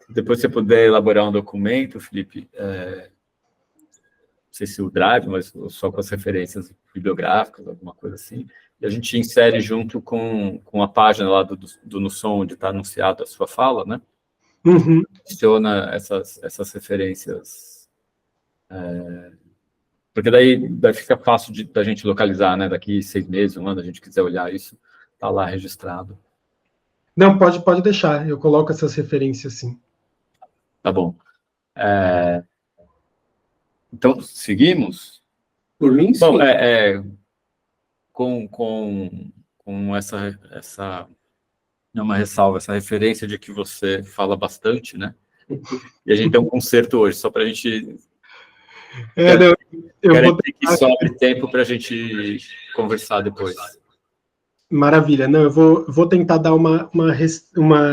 Speaker 1: depois você puder elaborar um documento, Felipe, não sei se o Drive, mas só com as referências bibliográficas, alguma coisa assim, e a gente insere junto com a página lá do No Som, onde está anunciado a sua fala, né?
Speaker 2: Uhum.
Speaker 1: Adiciona essas referências, porque daí fica fácil da gente localizar, né? Daqui 6 meses, um ano, a gente quiser olhar isso, está lá registrado.
Speaker 2: Não, pode deixar, eu coloco essas referências, sim.
Speaker 1: Tá bom. Então, seguimos?
Speaker 3: Por mim, sim.
Speaker 1: Bom, com essa uma ressalva, essa referência de que você fala bastante, né? E a gente tem um concerto hoje, só para a gente garantir que sobre tempo para a gente conversar depois.
Speaker 2: Maravilha. Não, eu vou tentar dar uma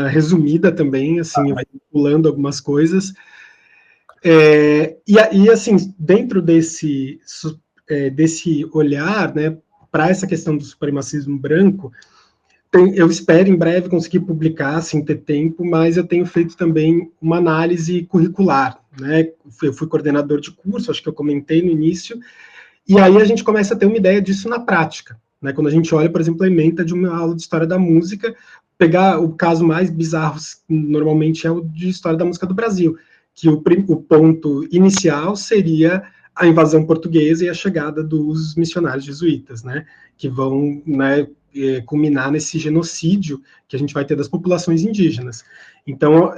Speaker 2: resumida também, assim, pulando algumas coisas. E assim, dentro desse olhar, né, para essa questão do supremacismo branco, eu espero em breve conseguir publicar, assim, ter tempo, mas eu tenho feito também uma análise curricular, né? Eu fui coordenador de curso, acho que eu comentei no início, e aí a gente começa a ter uma ideia disso na prática, né? Quando a gente olha, por exemplo, a ementa de uma aula de história da música, pegar o caso mais bizarro, normalmente é o de história da música do Brasil, que o ponto inicial seria a invasão portuguesa e a chegada dos missionários jesuítas, né? Que vão, né, culminar nesse genocídio que a gente vai ter das populações indígenas. Então,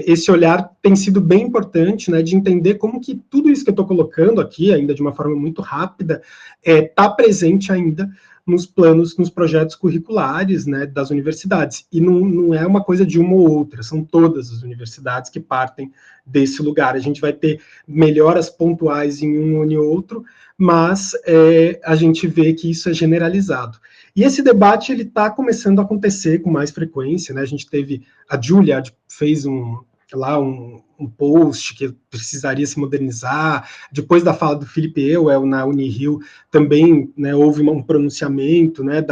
Speaker 2: esse olhar tem sido bem importante, né, de entender como que tudo isso que eu estou colocando aqui, ainda de uma forma muito rápida, está presente ainda nos planos, nos projetos curriculares, né, das universidades. E não é uma coisa de uma ou outra, são todas as universidades que partem desse lugar. A gente vai ter melhoras pontuais em um ou em outro, mas a gente vê que isso é generalizado. E esse debate ele está começando a acontecer com mais frequência, né? A gente teve a Juilliard fez um post que precisaria se modernizar. Depois da fala do Felipe Ewell na Unirio, também, né, houve um pronunciamento, né,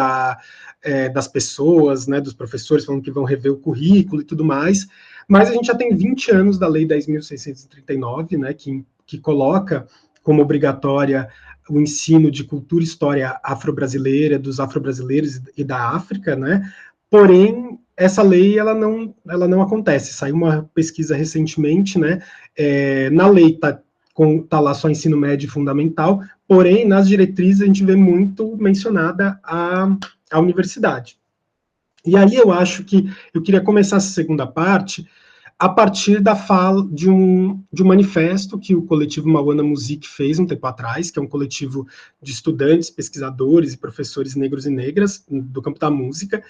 Speaker 2: das pessoas, né, dos professores falando que vão rever o currículo e tudo mais. Mas a gente já tem 20 anos da Lei 10.639, né, que coloca como obrigatória o ensino de cultura e história afro-brasileira, dos afro-brasileiros e da África, né? Porém, essa lei ela não acontece. Saiu uma pesquisa recentemente, né? Na lei tá lá só ensino médio e fundamental, porém, nas diretrizes a gente vê muito mencionada a universidade. E aí eu acho que eu queria começar essa segunda parte a partir da fala de um manifesto que o coletivo Mauana Music fez um tempo atrás, que é um coletivo de estudantes, pesquisadores e professores negros e negras do campo da música.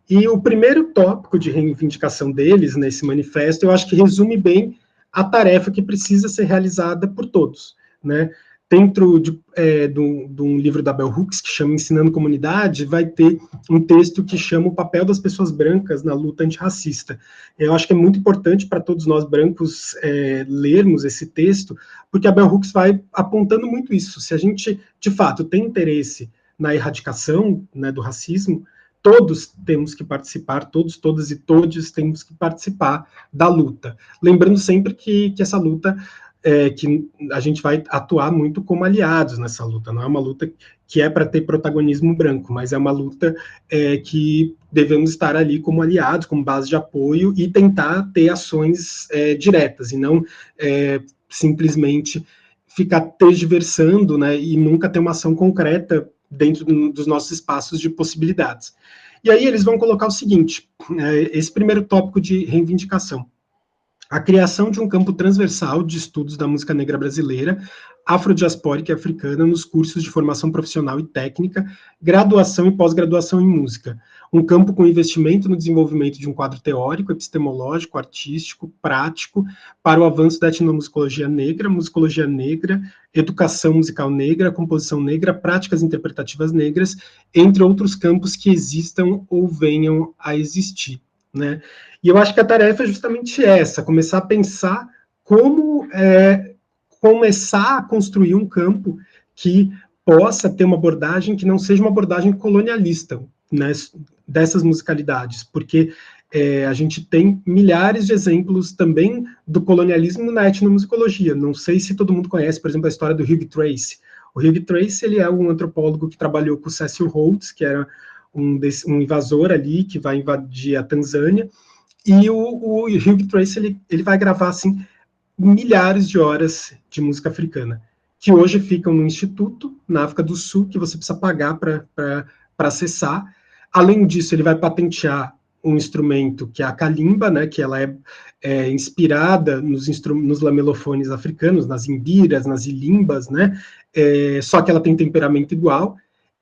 Speaker 2: E o primeiro tópico de reivindicação deles nesse manifesto, eu acho que resume bem a tarefa que precisa ser realizada por todos, né? Dentro de um livro da Bell Hooks, que chama Ensinando Comunidade, vai ter um texto que chama O Papel das Pessoas Brancas na Luta Antirracista. Eu acho que é muito importante para todos nós brancos lermos esse texto, porque a Bell Hooks vai apontando muito isso. Se a gente, de fato, tem interesse na erradicação, né, do racismo, todos temos que participar, todos, todas e todes temos que participar da luta. Lembrando sempre que essa luta que a gente vai atuar muito como aliados nessa luta. Não é uma luta que é para ter protagonismo branco, mas é uma luta que devemos estar ali como aliados, como base de apoio e tentar ter ações diretas e não simplesmente ficar tergiversando, né, e nunca ter uma ação concreta dentro dos nossos espaços de possibilidades. E aí eles vão colocar o seguinte, esse primeiro tópico de reivindicação: a criação de um campo transversal de estudos da música negra brasileira, afrodiaspórica e africana nos cursos de formação profissional e técnica, graduação e pós-graduação em música. Um campo com investimento no desenvolvimento de um quadro teórico, epistemológico, artístico, prático, para o avanço da etnomusicologia negra, educação musical negra, composição negra, práticas interpretativas negras, entre outros campos que existam ou venham a existir, né? E eu acho que a tarefa é justamente essa, começar a pensar como começar a construir um campo que possa ter uma abordagem que não seja uma abordagem colonialista, né, dessas musicalidades, porque a gente tem milhares de exemplos também do colonialismo na etnomusicologia. Não sei se todo mundo conhece, por exemplo, a história do Hugh Tracey. O Hugh Tracey, ele é um antropólogo que trabalhou com o Cecil Rhodes, que era um invasor ali, que vai invadir a Tanzânia, e o Hugh Tracey, ele vai gravar, assim, milhares de horas de música africana, que hoje ficam no Instituto, na África do Sul, que você precisa pagar para acessar. Além disso, ele vai patentear um instrumento que é a kalimba, né, que ela é inspirada nos lamelofones africanos, nas imbiras, nas ilimbas, né, só que ela tem temperamento igual,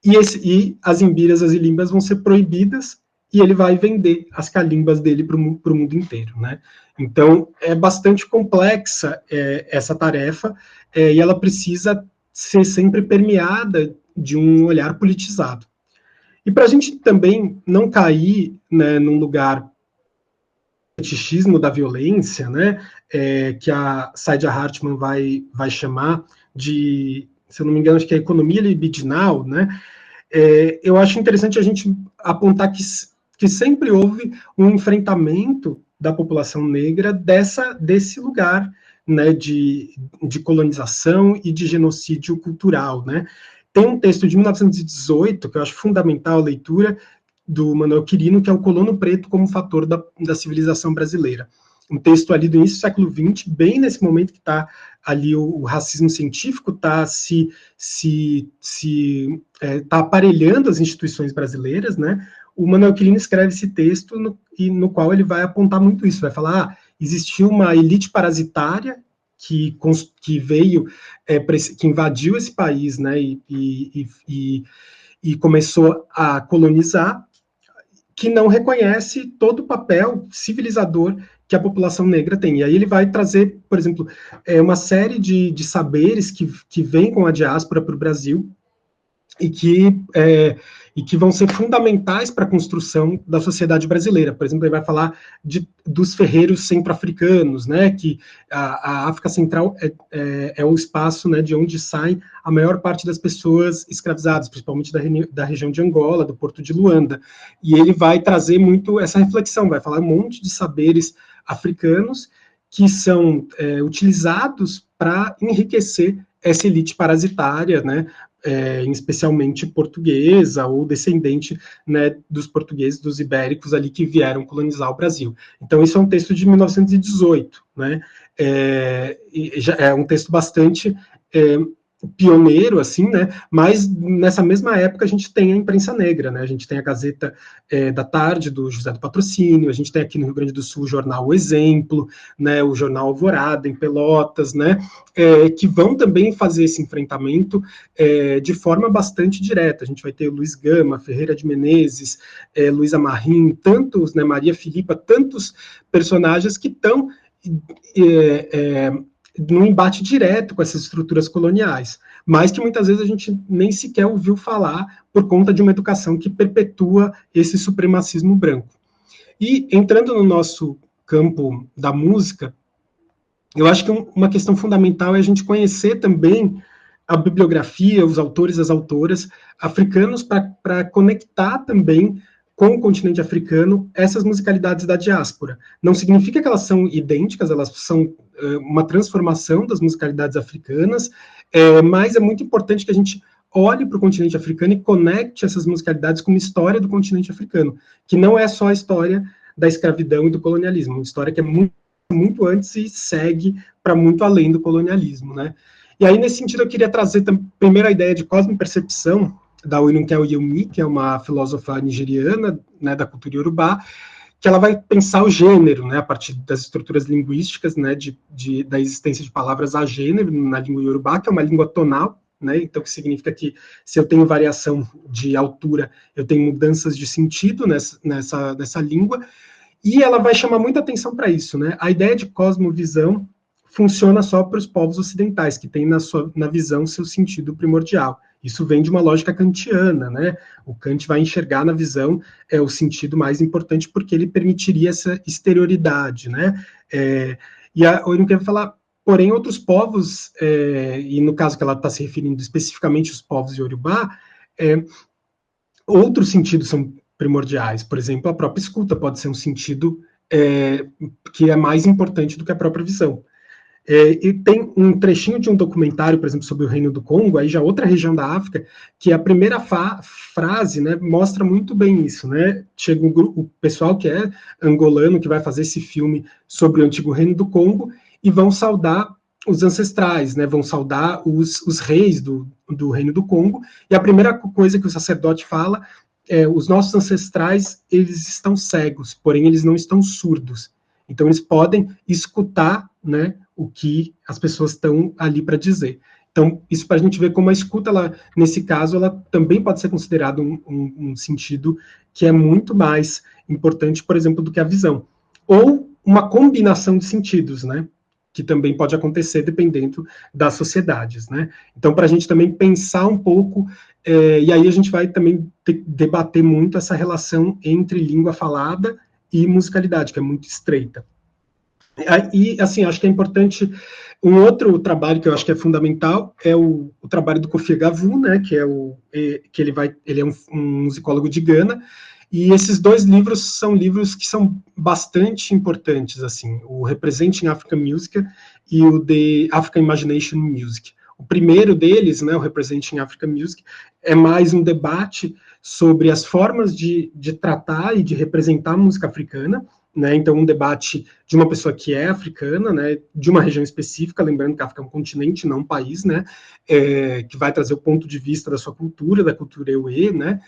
Speaker 2: e as imbiras, as ilimbas vão ser proibidas, e ele vai vender as calimbas dele para o mundo inteiro, né? Então, é bastante complexa essa tarefa, e ela precisa ser sempre permeada de um olhar politizado. E para a gente também não cair, né, num lugar fetichismo da violência, né, que a Saidia Hartman vai chamar de, se eu não me engano, acho que é economia libidinal, né? Eu acho interessante a gente apontar que que sempre houve um enfrentamento da população negra desse lugar, né, de colonização e de genocídio cultural, né. Tem um texto de 1918, que eu acho fundamental a leitura, do Manuel Quirino, que é o Colono Preto como fator da civilização brasileira. Um texto ali do início do século XX, bem nesse momento que está ali o racismo científico está tá aparelhando as instituições brasileiras, né? O Manuel Quirino escreve esse texto no qual ele vai apontar muito isso, vai falar, existiu uma elite parasitária que veio, que invadiu esse país, né, e começou a colonizar, que não reconhece todo o papel civilizador que a população negra tem. E aí ele vai trazer, por exemplo, uma série de saberes que vêm com a diáspora para o Brasil e que vão ser fundamentais para a construção da sociedade brasileira. Por exemplo, ele vai falar dos ferreiros centro-africanos, né, que a África Central é o espaço, né, de onde sai a maior parte das pessoas escravizadas, principalmente da região de Angola, do Porto de Luanda. E ele vai trazer muito essa reflexão, vai falar um monte de saberes africanos que são utilizados para enriquecer essa elite parasitária, né, especialmente portuguesa ou descendente, né, dos portugueses, dos ibéricos ali que vieram colonizar o Brasil. Então, isso é um texto de 1918, né, é um texto bastante pioneiro, assim, né, mas nessa mesma época a gente tem a imprensa negra, né, a gente tem a Gazeta da Tarde, do José do Patrocínio, a gente tem aqui no Rio Grande do Sul o jornal O Exemplo, né, o jornal Alvorada, em Pelotas, né, que vão também fazer esse enfrentamento de forma bastante direta. A gente vai ter o Luiz Gama, Ferreira de Menezes, Luísa Marim, tantos, né, Maria Filipa, tantos personagens que estão num embate direto com essas estruturas coloniais, mas que muitas vezes a gente nem sequer ouviu falar por conta de uma educação que perpetua esse supremacismo branco. E entrando no nosso campo da música, eu acho que uma questão fundamental é a gente conhecer também a bibliografia, os autores, as autoras africanos, para conectar também com o continente africano essas musicalidades da diáspora. Não significa que elas são idênticas, elas são uma transformação das musicalidades africanas, mas é muito importante que a gente olhe para o continente africano e conecte essas musicalidades com uma história do continente africano, que não é só a história da escravidão e do colonialismo, uma história que é muito, muito antes e segue para muito além do colonialismo, né? E aí, nesse sentido, eu queria trazer primeiro a ideia de cosmopercepção, da Oyinkan Yemi, que é uma filósofa nigeriana, né, da cultura iorubá, que ela vai pensar o gênero, né, a partir das estruturas linguísticas, né, da existência de palavras a gênero na língua iorubá, que é uma língua tonal, né, então que significa que se eu tenho variação de altura, eu tenho mudanças de sentido nessa língua, e ela vai chamar muita atenção para isso, né, a ideia de cosmovisão funciona só para os povos ocidentais, que têm na visão seu sentido primordial. Isso vem de uma lógica kantiana, né? O Kant vai enxergar na visão o sentido mais importante porque ele permitiria essa exterioridade, né? E a Oyinkan vai falar, porém, outros povos, e no caso que ela está se referindo especificamente aos povos iorubá, outros sentidos são primordiais. Por exemplo, a própria escuta pode ser um sentido que é mais importante do que a própria visão. E tem um trechinho de um documentário, por exemplo, sobre o Reino do Congo, aí já outra região da África, que a primeira frase, né, mostra muito bem isso, né? Chega o pessoal que é angolano, que vai fazer esse filme sobre o antigo Reino do Congo, e vão saudar os ancestrais, né? Vão saudar os reis do Reino do Congo, e a primeira coisa que o sacerdote fala os nossos ancestrais, eles estão cegos, porém eles não estão surdos. Então eles podem escutar, né, o que as pessoas estão ali para dizer. Então, isso para a gente ver como a escuta, nesse caso, ela também pode ser considerada um sentido que é muito mais importante, por exemplo, do que a visão. Ou uma combinação de sentidos, né, que também pode acontecer dependendo das sociedades, né. Então, para a gente também pensar um pouco, e aí a gente vai também debater muito essa relação entre língua falada e musicalidade, que é muito estreita. E, assim, acho que é importante, um outro trabalho que eu acho que é fundamental é o trabalho do Kofi Agavu, né, que ele é um musicólogo de Gana, E esses 2 livros são livros que são bastante importantes, assim, o Representing African Music e o The African Imagination Music. O primeiro deles, né, o Representing African Music, é mais um debate sobre as formas de tratar e de representar a música africana, né, então um debate de uma pessoa que é africana, né, de uma região específica, lembrando que a África é um continente, não um país, né, que vai trazer o ponto de vista da sua cultura, da cultura Ewe, né,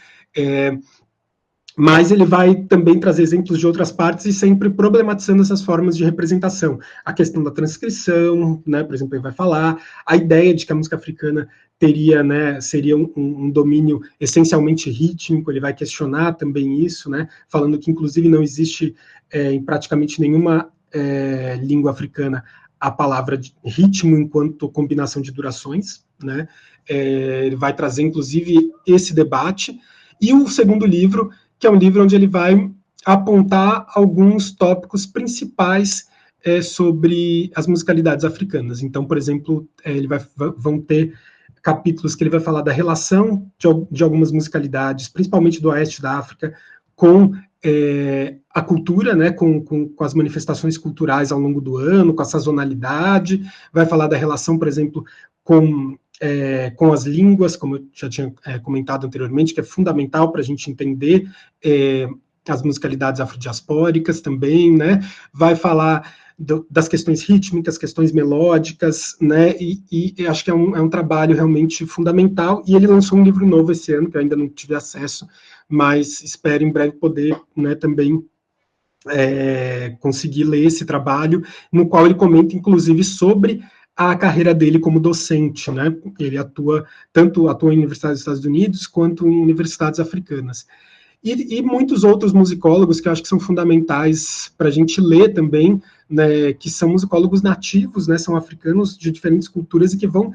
Speaker 2: mas ele vai também trazer exemplos de outras partes e sempre problematizando essas formas de representação. A questão da transcrição, né, por exemplo, ele vai falar, a ideia de que a música africana teria, né, seria um domínio essencialmente rítmico, ele vai questionar também isso, né, falando que, inclusive, não existe em praticamente nenhuma língua africana a palavra ritmo enquanto combinação de durações, né, ele vai trazer, inclusive, esse debate. E o segundo livro, que é um livro onde ele vai apontar alguns tópicos principais sobre as musicalidades africanas. Então, por exemplo, vão ter capítulos que ele vai falar da relação de algumas musicalidades, principalmente do oeste da África, com a cultura, né, com as manifestações culturais ao longo do ano, com a sazonalidade, vai falar da relação, por exemplo, com as línguas, como eu já tinha comentado anteriormente, que é fundamental para a gente entender as musicalidades afrodiaspóricas também, né? Vai falar das questões rítmicas, questões melódicas, né? E acho que é um trabalho realmente fundamental. E ele lançou um livro novo esse ano, que eu ainda não tive acesso, mas espero em breve poder, né, também conseguir ler esse trabalho, no qual ele comenta, inclusive, sobre a carreira dele como docente, né? Ele atua em universidades dos Estados Unidos quanto em universidades africanas. E muitos outros musicólogos que eu acho que são fundamentais para a gente ler também, né, que são musicólogos nativos, né, são africanos de diferentes culturas e que vão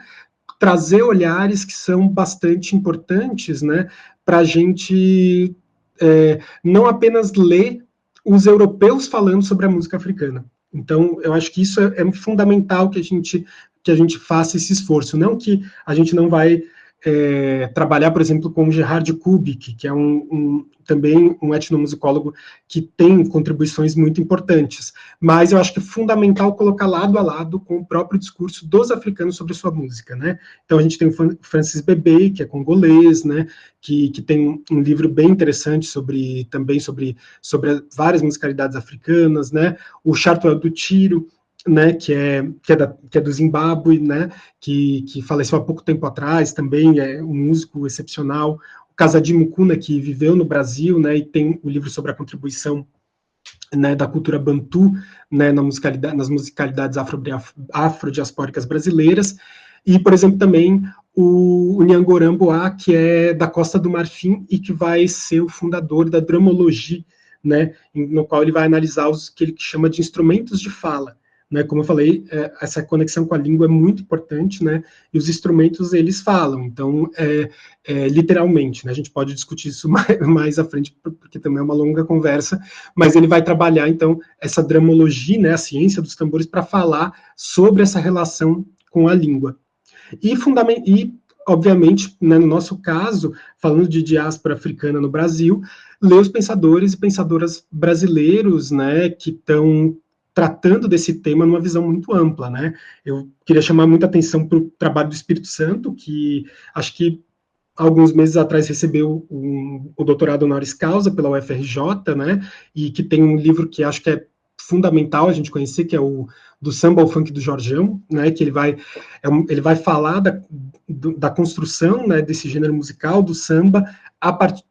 Speaker 2: trazer olhares que são bastante importantes, né, para a gente não apenas ler os europeus falando sobre a música africana. Então, eu acho que isso é fundamental que a gente faça esse esforço. Não que a gente não vai trabalhar, por exemplo, com o Gerhard Kubik, que é também um etnomusicólogo que tem contribuições muito importantes, mas eu acho que é fundamental colocar lado a lado com o próprio discurso dos africanos sobre a sua música, né? Então a gente tem o Francis Bebey, que é congolês, né? Que tem um livro bem interessante sobre várias musicalidades africanas, né? O Chartuel do Tiro, né, que é do Zimbábue, né, que faleceu há pouco tempo atrás, também é um músico excepcional. O Kazadi Mukuna, que viveu no Brasil, né, e tem o livro sobre a contribuição, né, da cultura bantu, né, nas musicalidades afrodiaspóricas brasileiras. E, por exemplo, também o Nyangoran Boa, que é da Costa do Marfim e que vai ser o fundador da dramologia, né, no qual ele vai analisar os que ele chama de instrumentos de fala. Né, como eu falei, essa conexão com a língua é muito importante, né, e os instrumentos, eles falam, então, literalmente, né, a gente pode discutir isso mais à frente, porque também é uma longa conversa, mas ele vai trabalhar, então, essa dramologia, né, a ciência dos tambores, para falar sobre essa relação com a língua. E, obviamente, né, no nosso caso, falando de diáspora africana no Brasil, ler os pensadores e pensadoras brasileiros, né, que estão tratando desse tema numa visão muito ampla, né? Eu queria chamar muita atenção para o trabalho do Espírito Santo, que acho que alguns meses atrás recebeu o doutorado honoris causa pela UFRJ, né? E que tem um livro que acho que é fundamental a gente conhecer, que é o do Samba ao Funk do Jorjão, né? Que ele vai falar da construção, né, desse gênero musical do samba a partir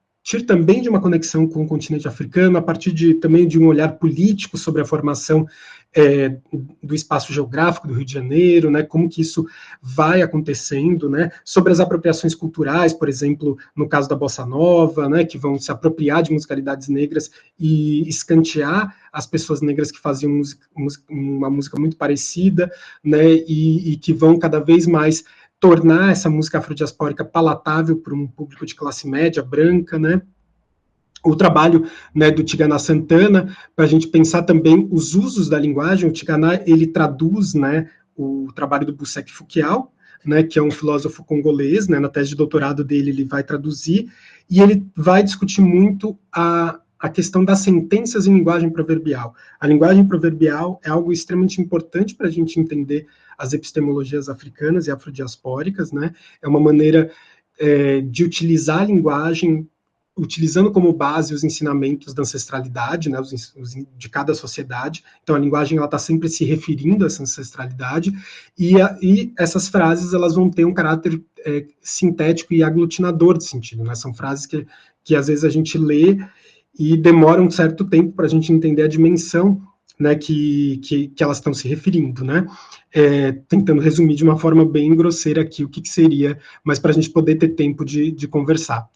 Speaker 2: também de uma conexão com o continente africano, a partir também de um olhar político sobre a formação do espaço geográfico do Rio de Janeiro, né, como que isso vai acontecendo, né, sobre as apropriações culturais, por exemplo, no caso da Bossa Nova, né, que vão se apropriar de musicalidades negras e escantear as pessoas negras que faziam uma música muito parecida, né, e que vão cada vez mais tornar essa música afrodiaspórica palatável para um público de classe média, branca, né? O trabalho, né, do Tigana Santana, para a gente pensar também os usos da linguagem. O Tigana, ele traduz, né, o trabalho do Busek Fukial, né, que é um filósofo congolês, né, na tese de doutorado dele ele vai traduzir, e ele vai discutir muito a questão das sentenças em linguagem proverbial. A linguagem proverbial é algo extremamente importante para a gente entender as epistemologias africanas e afrodiaspóricas, né? É uma maneira de utilizar a linguagem, utilizando como base os ensinamentos da ancestralidade, né, de cada sociedade. Então, a linguagem ela está sempre se referindo a essa ancestralidade, e essas frases elas vão ter um caráter sintético e aglutinador de sentido, né? São frases que às vezes a gente lê e demora um certo tempo para a gente entender a dimensão, né, que elas estão se referindo, né? Tentando resumir de uma forma bem grosseira aqui o que seria, mas para a gente poder ter tempo de conversar.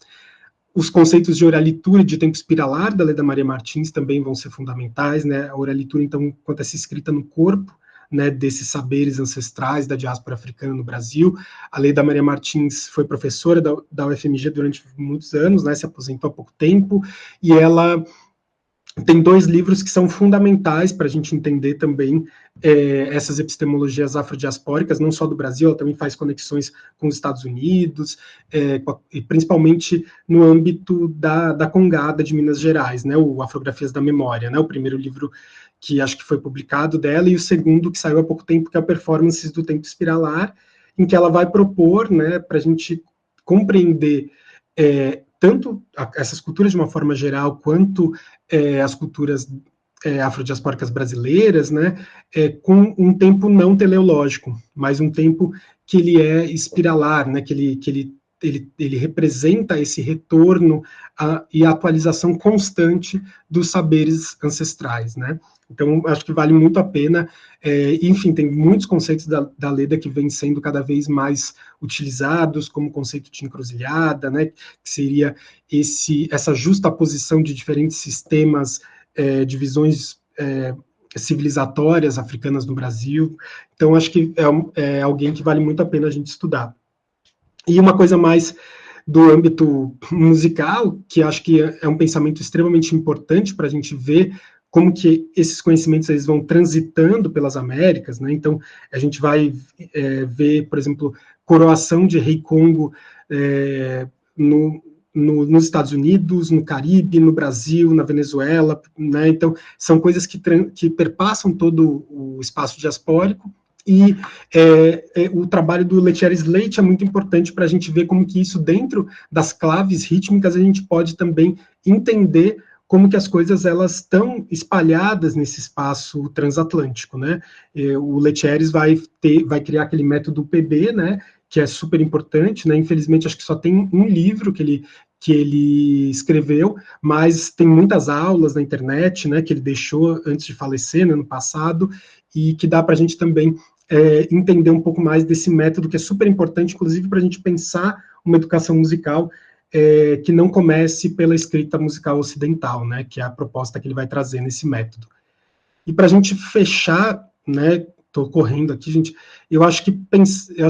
Speaker 2: Os conceitos de oralitura e de tempo espiralar da Leda Maria Martins também vão ser fundamentais, né? A oralitura, então, enquanto essa escrita no corpo, né, desses saberes ancestrais da diáspora africana no Brasil. A Leda Maria Martins foi professora da UFMG durante muitos anos, né, se aposentou há pouco tempo, e ela tem 2 livros que são fundamentais para a gente entender também essas epistemologias afrodiaspóricas, não só do Brasil, ela também faz conexões com os Estados Unidos, e principalmente no âmbito da Congada de Minas Gerais, né, o Afrografias da Memória, né, o primeiro livro que acho que foi publicado dela, e o segundo que saiu há pouco tempo, que é o Performances do Tempo Espiralar, em que ela vai propor, né, para a gente compreender tanto essas culturas de uma forma geral, quanto as culturas afrodiaspóricas brasileiras, né, com um tempo não teleológico, mas um tempo que ele é espiralar, né, que ele representa esse retorno e a atualização constante dos saberes ancestrais, né? Então, acho que vale muito a pena. Enfim, tem muitos conceitos da Leda que vêm sendo cada vez mais utilizados, como o conceito de encruzilhada, né, que seria essa justaposição de diferentes sistemas de visões civilizatórias africanas no Brasil. Então, acho que é alguém que vale muito a pena a gente estudar. E uma coisa mais do âmbito musical, que acho que é um pensamento extremamente importante para a gente ver como que esses conhecimentos eles vão transitando pelas Américas, né? Então, a gente vai ver, por exemplo, coroação de Rei Congo nos Estados Unidos, no Caribe, no Brasil, na Venezuela, né? Então, são coisas que perpassam todo o espaço diaspórico, e o trabalho do Lettieri Slate é muito importante para a gente ver como que isso, dentro das claves rítmicas, a gente pode também entender como que as coisas elas estão espalhadas nesse espaço transatlântico, né? O Lettieri vai criar aquele método PB, né, que é super importante, né? Infelizmente, acho que só tem um livro que ele escreveu, mas tem muitas aulas na internet, né, que ele deixou antes de falecer, no ano passado, e que dá para a gente também entender um pouco mais desse método, que é super importante, inclusive, para a gente pensar uma educação musical que não comece pela escrita musical ocidental, né, que é a proposta que ele vai trazer nesse método. E para a gente fechar, né, estou correndo aqui, gente, eu acho que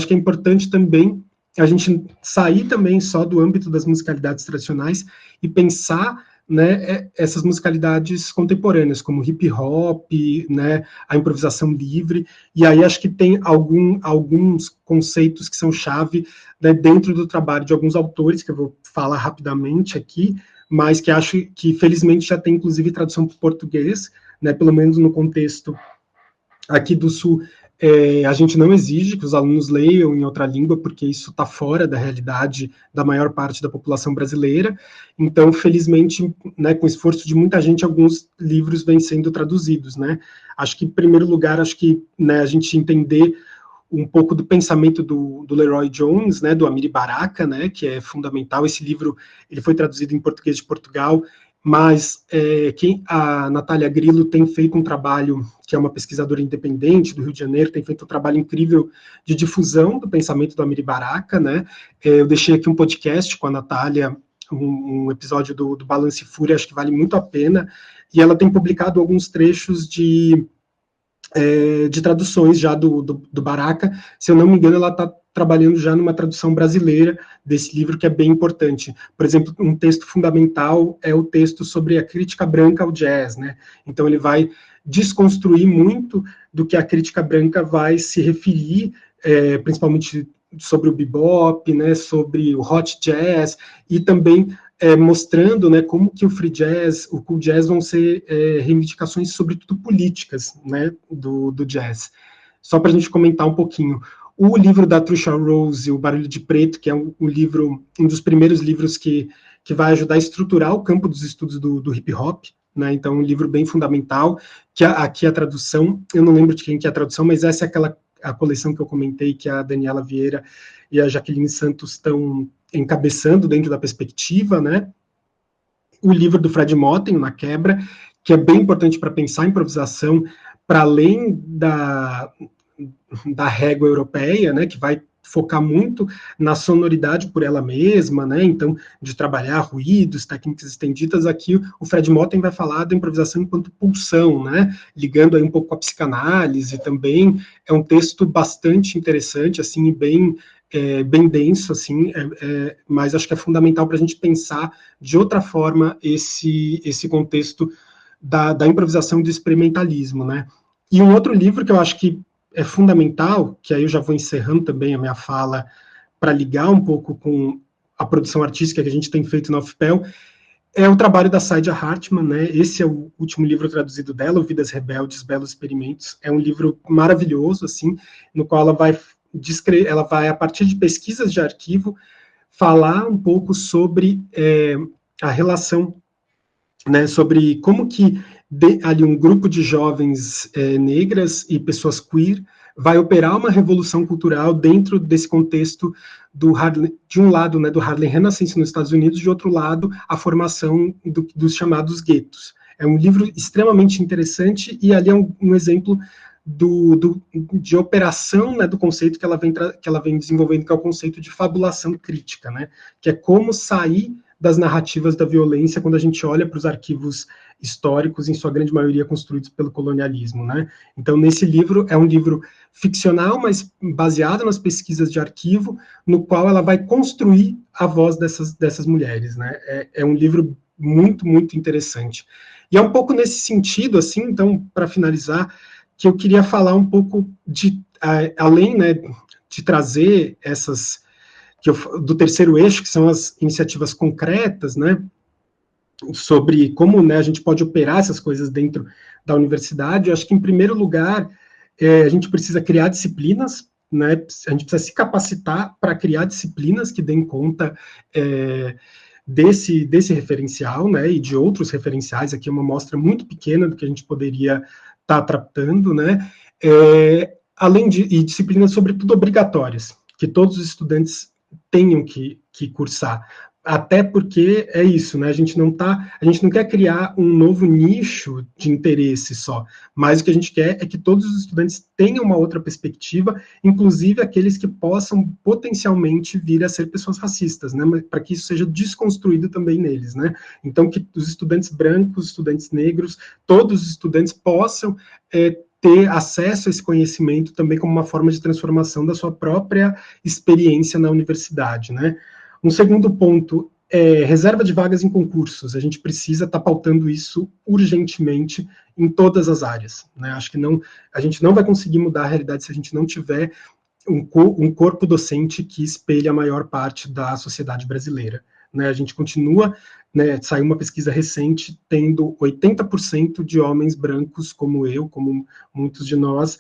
Speaker 2: é importante também a gente sair também só do âmbito das musicalidades tradicionais e pensar, né, essas musicalidades contemporâneas, como hip hop, né, a improvisação livre, e aí acho que tem alguns conceitos que são chave, né, dentro do trabalho de alguns autores, que eu vou falar rapidamente aqui, mas que acho que felizmente já tem inclusive tradução para o português, né, pelo menos no contexto aqui do Sul. A gente não exige que os alunos leiam em outra língua, porque isso está fora da realidade da maior parte da população brasileira. Então, felizmente, né, com o esforço de muita gente, alguns livros vêm sendo traduzidos, né? Acho que, em primeiro lugar, né, a gente entender um pouco do pensamento do Leroy Jones, né, do Amiri Baraka, né, que é fundamental. Esse livro ele foi traduzido em português de Portugal, mas a Natália Grillo tem feito um trabalho, que é uma pesquisadora independente do Rio de Janeiro, tem feito um trabalho incrível de difusão do pensamento do Amiri Baraka, né? Eu deixei aqui um podcast com a Natália, um episódio do Balance e Fúria, acho que vale muito a pena, e ela tem publicado alguns trechos de traduções já do Baraka. Se eu não me engano, ela está trabalhando já numa tradução brasileira desse livro, que é bem importante. Por exemplo, um texto fundamental é o texto sobre a crítica branca ao jazz, né? Então, ele vai desconstruir muito do que a crítica branca vai se referir, principalmente sobre o bebop, né, sobre o hot jazz, e também mostrando, né, como que o free jazz, o cool jazz vão ser reivindicações, sobretudo políticas, né, do jazz. Só para a gente comentar um pouquinho. O livro da Trisha Rose, O Barulho de Preto, que é um dos primeiros livros que vai ajudar a estruturar o campo dos estudos do hip hop, né? Então, um livro bem fundamental, que aqui a tradução, eu não lembro de quem que é a tradução, mas essa é a coleção que eu comentei, que a Daniela Vieira e a Jaqueline Santos estão encabeçando dentro da perspectiva, né? O livro do Fred Moten, Na Quebra, que é bem importante para pensar a improvisação para além da régua europeia, né, que vai focar muito na sonoridade por ela mesma, né, então, de trabalhar ruídos, técnicas estendidas. Aqui o Fred Moten vai falar da improvisação enquanto pulsão, né, ligando aí um pouco com a psicanálise também. É um texto bastante interessante, assim, e bem denso, assim, mas acho que é fundamental para a gente pensar de outra forma esse contexto da improvisação e do experimentalismo, né. E um outro livro que eu acho que é fundamental, que aí eu já vou encerrando também a minha fala para ligar um pouco com a produção artística que a gente tem feito na UFPEL, é o trabalho da Saidia Hartman, né? Esse é o último livro traduzido dela, O Vidas Rebeldes, Belos Experimentos. É um livro maravilhoso, assim, no qual ela vai, a partir de pesquisas de arquivo, falar um pouco sobre a relação, né, sobre como que ali um grupo de jovens negras e pessoas queer vai operar uma revolução cultural dentro desse contexto do Harlem, de um lado, né, do Harlem Renaissance nos Estados Unidos, de outro lado, a formação dos chamados guetos. É um livro extremamente interessante e ali é um exemplo de operação, né, do conceito que ela vem desenvolvendo, que é o conceito de fabulação crítica, né, que é como sair das narrativas da violência quando a gente olha para os arquivos históricos, em sua grande maioria construídos pelo colonialismo, né? Então, nesse livro, é um livro ficcional, mas baseado nas pesquisas de arquivo, no qual ela vai construir a voz dessas mulheres, né? É um livro muito, muito interessante. E é um pouco nesse sentido, assim, então, para finalizar, que eu queria falar um pouco além, né, de trazer do terceiro eixo, que são as iniciativas concretas, né, sobre como, né, a gente pode operar essas coisas dentro da universidade. Eu acho que, em primeiro lugar, a gente precisa criar disciplinas, né, a gente precisa se capacitar para criar disciplinas que deem conta desse referencial, né, e de outros referenciais. Aqui é uma amostra muito pequena do que a gente poderia estar tratando, né, além e disciplinas, sobretudo, obrigatórias, que todos os estudantes tenham que cursar, até porque é isso, né? A gente não quer criar um novo nicho de interesse só, mas o que a gente quer é que todos os estudantes tenham uma outra perspectiva, inclusive aqueles que possam potencialmente vir a ser pessoas racistas, né? Para que isso seja desconstruído também neles, né? Então, que os estudantes brancos, estudantes negros, todos os estudantes possam ter acesso a esse conhecimento também como uma forma de transformação da sua própria experiência na universidade, né? Um segundo ponto é reserva de vagas em concursos. A gente precisa estar pautando isso urgentemente em todas as áreas, né? Acho que a gente não vai conseguir mudar a realidade se a gente não tiver um corpo docente que espelhe a maior parte da sociedade brasileira, né? A gente continua, né, saiu uma pesquisa recente, tendo 80% de homens brancos, como eu, como muitos de nós,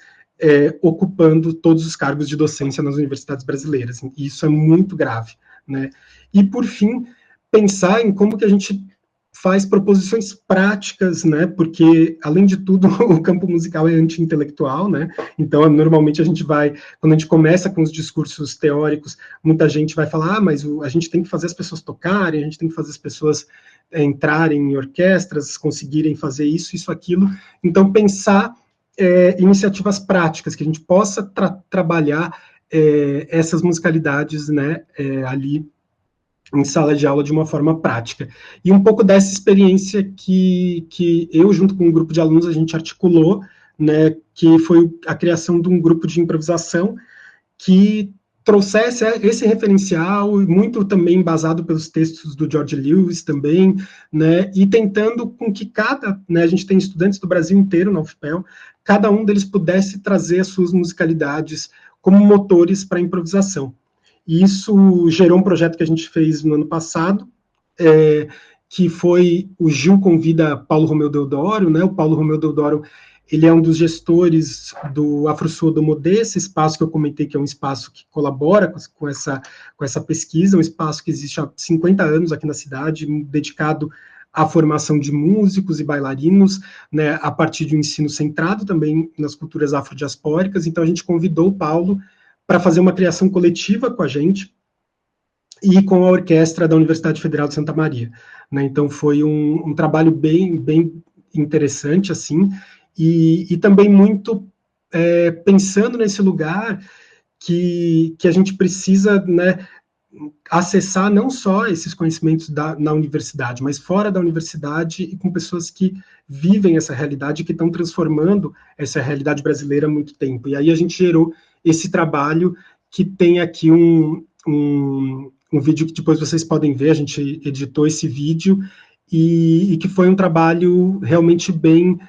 Speaker 2: ocupando todos os cargos de docência nas universidades brasileiras. E isso é muito grave, né? E, por fim, pensar em como que a gente faz proposições práticas, né? Porque, além de tudo, o campo musical é anti-intelectual, né? Então, normalmente a gente quando a gente começa com os discursos teóricos, muita gente vai falar, mas a gente tem que fazer as pessoas tocarem, a gente tem que fazer as pessoas entrarem em orquestras, conseguirem fazer isso, aquilo. Então, pensar iniciativas práticas, que a gente possa trabalhar essas musicalidades, né, ali em sala de aula de uma forma prática. E um pouco dessa experiência que eu, junto com um grupo de alunos, a gente articulou, né, que foi a criação de um grupo de improvisação que trouxesse esse referencial, muito também embasado pelos textos do George Lewis também, né, e tentando com que né, a gente tem estudantes do Brasil inteiro na UFPEL, cada um deles pudesse trazer as suas musicalidades como motores para a improvisação. e isso gerou um projeto que a gente fez no ano passado, que foi o Gil Convida Paulo Romeu Deodoro, né? O Paulo Romeu Deodoro, ele é um dos gestores do AfroSul do Modê, esse espaço que eu comentei, que é um espaço que colabora com essa pesquisa, um espaço que existe há 50 anos aqui na cidade, dedicado à formação de músicos e bailarinos, né, a partir de um ensino centrado também nas culturas afrodiaspóricas. Então, a gente convidou o Paulo para fazer uma criação coletiva com a gente e com a orquestra da Universidade Federal de Santa Maria, né? Então, foi um trabalho bem interessante, assim, e também muito pensando nesse lugar que a gente precisa, né, acessar não só esses conhecimentos na universidade, mas fora da universidade e com pessoas que vivem essa realidade, que estão transformando essa realidade brasileira há muito tempo. E aí a gente gerou esse trabalho que tem aqui um vídeo que depois vocês podem ver, a gente editou esse vídeo, e que foi um trabalho realmente bem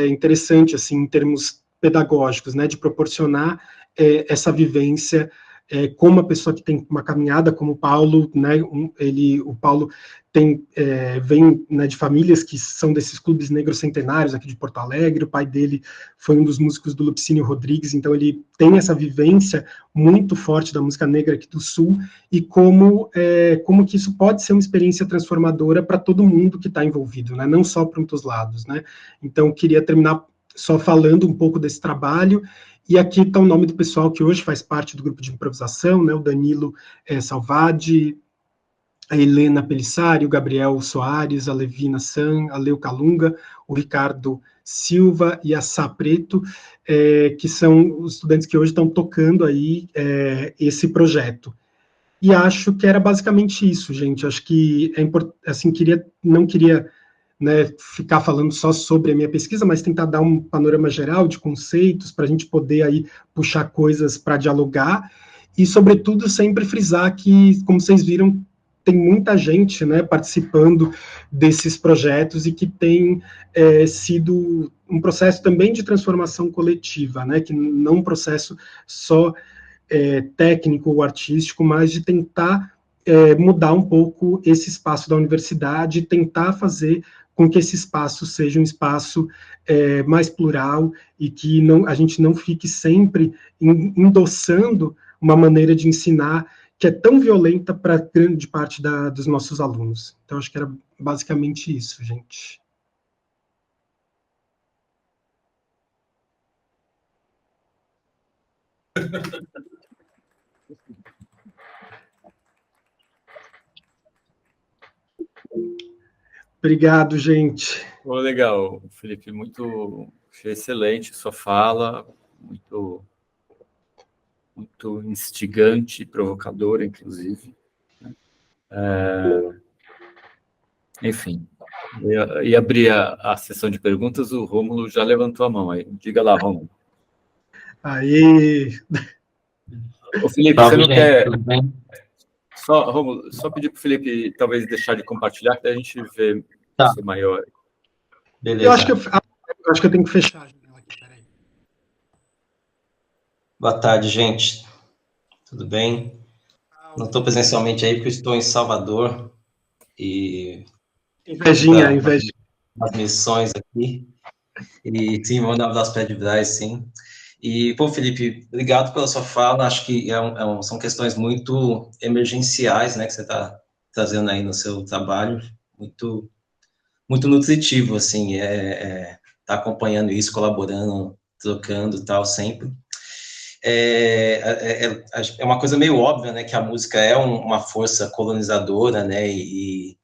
Speaker 2: interessante, assim, em termos pedagógicos, né, de proporcionar essa vivência com uma pessoa que tem uma caminhada como o Paulo, né, o Paulo vem, né, de famílias que são desses clubes negros centenários aqui de Porto Alegre, o pai dele foi um dos músicos do Lupicínio Rodrigues, então ele tem essa vivência muito forte da música negra aqui do Sul, e como que isso pode ser uma experiência transformadora para todo mundo que está envolvido, né, não só para um dos lados, né. Então, queria terminar só falando um pouco desse trabalho. E aqui está o nome do pessoal que hoje faz parte do grupo de improvisação, né, o Danilo Salvadi, a Helena Pelissari, o Gabriel Soares, a Levina San, a Leo Calunga, o Ricardo Silva e a Sá Preto, que são os estudantes que hoje estão tocando aí esse projeto. E acho que era basicamente isso, gente. Acho que é importante, assim, não queria, né, ficar falando só sobre a minha pesquisa, mas tentar dar um panorama geral de conceitos para a gente poder aí puxar coisas para dialogar, e, sobretudo, sempre frisar que, como vocês viram, tem muita gente, né, participando desses projetos e que tem sido um processo também de transformação coletiva, né, que não um processo só técnico ou artístico, mas de tentar mudar um pouco esse espaço da universidade, tentar fazer com que esse espaço seja um espaço mais plural e que a gente não fique sempre endossando uma maneira de ensinar que é tão violenta para grande parte dos nossos alunos. Então, acho que era basicamente isso, gente. Obrigado, gente.
Speaker 1: Oh, legal, Felipe, achei excelente sua fala, muito instigante, provocadora, inclusive. Enfim, e abrir a sessão de perguntas, o Rômulo já levantou a mão aí. Diga lá, Rômulo.
Speaker 2: Aí.
Speaker 1: Ô, Felipe, você não quer... Rômulo, só pedir para o Felipe talvez deixar de compartilhar, que daí a gente vê isso maior.
Speaker 4: Beleza.
Speaker 2: Eu acho que eu tenho que fechar a janela aqui, peraí.
Speaker 4: Boa tarde, gente. Tudo bem? Não estou presencialmente aí, porque eu estou em Salvador. E...
Speaker 2: Invejinha.
Speaker 4: As missões aqui. E sim, vou mandar um abraço para Edvrais, sim. E, pô, Felipe, obrigado pela sua fala. Acho que são questões muito emergenciais, né, que você está trazendo aí no seu trabalho. Muito nutritivo, assim, tá acompanhando isso, colaborando, trocando e tal, sempre. É uma coisa meio óbvia, né, que a música é uma força colonizadora, né, e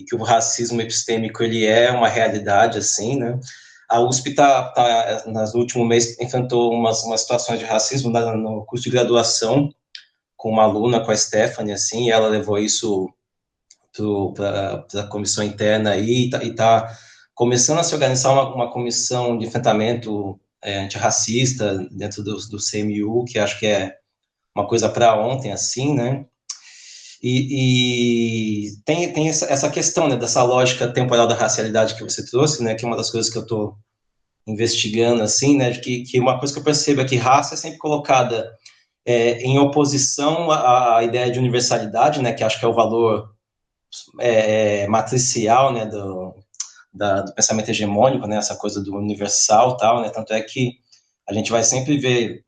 Speaker 4: que o racismo epistêmico, ele é uma realidade, assim, né. A USP nas últimos meses, enfrentou umas situações de racismo no curso de graduação, com uma aluna, com a Stephanie, assim, e ela levou isso para a comissão interna aí, e está começando a se organizar uma comissão de enfrentamento antirracista dentro do CMU, que acho que é uma coisa para ontem, assim, né? E tem essa questão, né, dessa lógica temporal da racialidade que você trouxe, né, que é uma das coisas que eu estou investigando, assim, né, que uma coisa que eu percebo é que raça é sempre colocada em oposição à ideia de universalidade, né, que acho que é o valor matricial, né, do pensamento hegemônico, né, essa coisa do universal, tal, né, tanto é que a gente vai sempre ver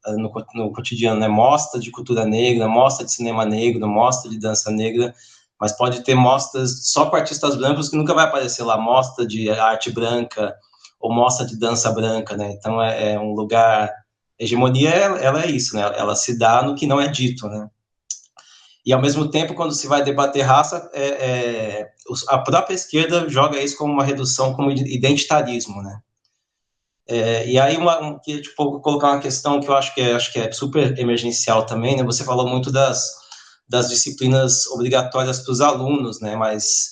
Speaker 4: no cotidiano, né, mostra de cultura negra, mostra de cinema negro, mostra de dança negra, mas pode ter mostras só com artistas brancos que nunca vai aparecer lá, mostra de arte branca ou mostra de dança branca, né, então é um lugar, hegemonia, ela é isso, né, ela se dá no que não é dito, né. E, ao mesmo tempo, quando se vai debater raça, a própria esquerda joga isso como uma redução, como identitarismo, né? E aí, queria tipo, colocar uma questão que eu acho que é super emergencial também, né? Você falou muito das disciplinas obrigatórias para os alunos, né? Mas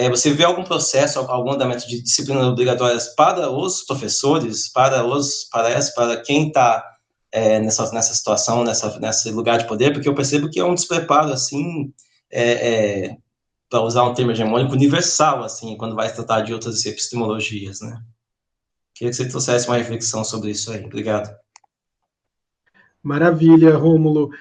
Speaker 4: você vê algum processo, algum andamento de disciplinas obrigatórias para os professores, para quem está nessa situação, nesse lugar de poder, porque eu percebo que é um despreparo, assim, para usar um termo hegemônico, universal, assim, quando vai se tratar de outras epistemologias, né? Queria que você trouxesse uma reflexão sobre isso aí. Obrigado.
Speaker 2: Maravilha, Rômulo.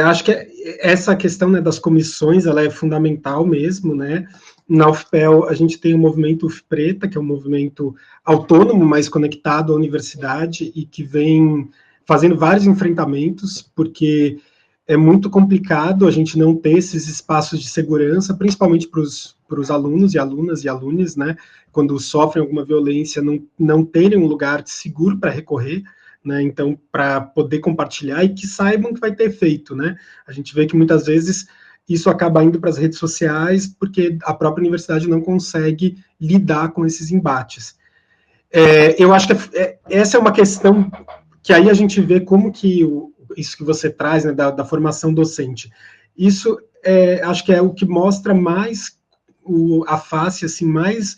Speaker 2: Acho que essa questão, né, das comissões, ela é fundamental mesmo, né? Na UFPEL, a gente tem o movimento UFPreta, que é um movimento autônomo, mas conectado à universidade e que vem fazendo vários enfrentamentos, porque é muito complicado a gente não ter esses espaços de segurança, principalmente para os alunos e alunas e alunos, né, quando sofrem alguma violência, não terem um lugar seguro para recorrer, né, então, para poder compartilhar e que saibam que vai ter efeito, né. A gente vê que muitas vezes isso acaba indo para as redes sociais, porque a própria universidade não consegue lidar com esses embates. Eu acho que essa é uma questão que aí a gente vê como que isso que você traz, né, da formação docente, isso acho que é o que mostra mais a face assim, mais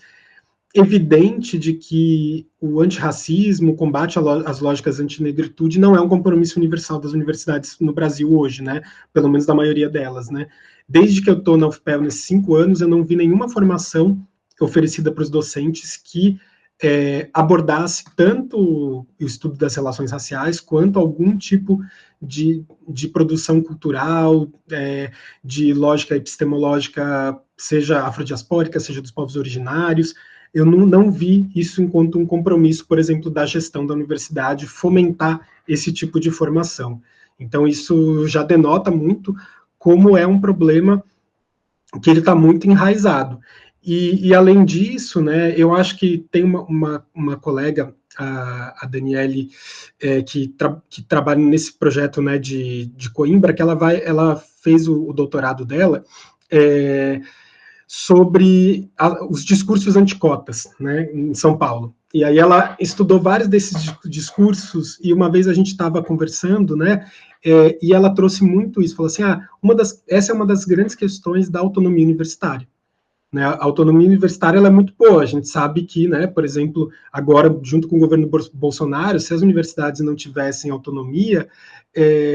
Speaker 2: evidente de que o antirracismo, o combate às lógicas antinegritude não é um compromisso universal das universidades no Brasil hoje, né, pelo menos da maioria delas, né. Desde que eu estou na UFPEL nesses 5 anos, eu não vi nenhuma formação oferecida para os docentes que abordasse tanto o estudo das relações raciais, quanto algum tipo de produção cultural, de lógica epistemológica, seja afrodiaspórica, seja dos povos originários. Eu não vi isso enquanto um compromisso, por exemplo, da gestão da universidade, fomentar esse tipo de formação. Então, isso já denota muito como é um problema que ele está muito enraizado. E, além disso, né, eu acho que tem uma colega, a Daniele, que trabalha nesse projeto, né, de Coimbra, que ela fez o doutorado dela sobre os discursos anticotas, né, em São Paulo. E aí ela estudou vários desses discursos, e uma vez a gente estava conversando, né, e ela trouxe muito isso, falou assim, essa é uma das grandes questões da autonomia universitária. Né, a autonomia universitária ela é muito boa, a gente sabe que, né, por exemplo, agora, junto com o governo Bolsonaro, se as universidades não tivessem autonomia,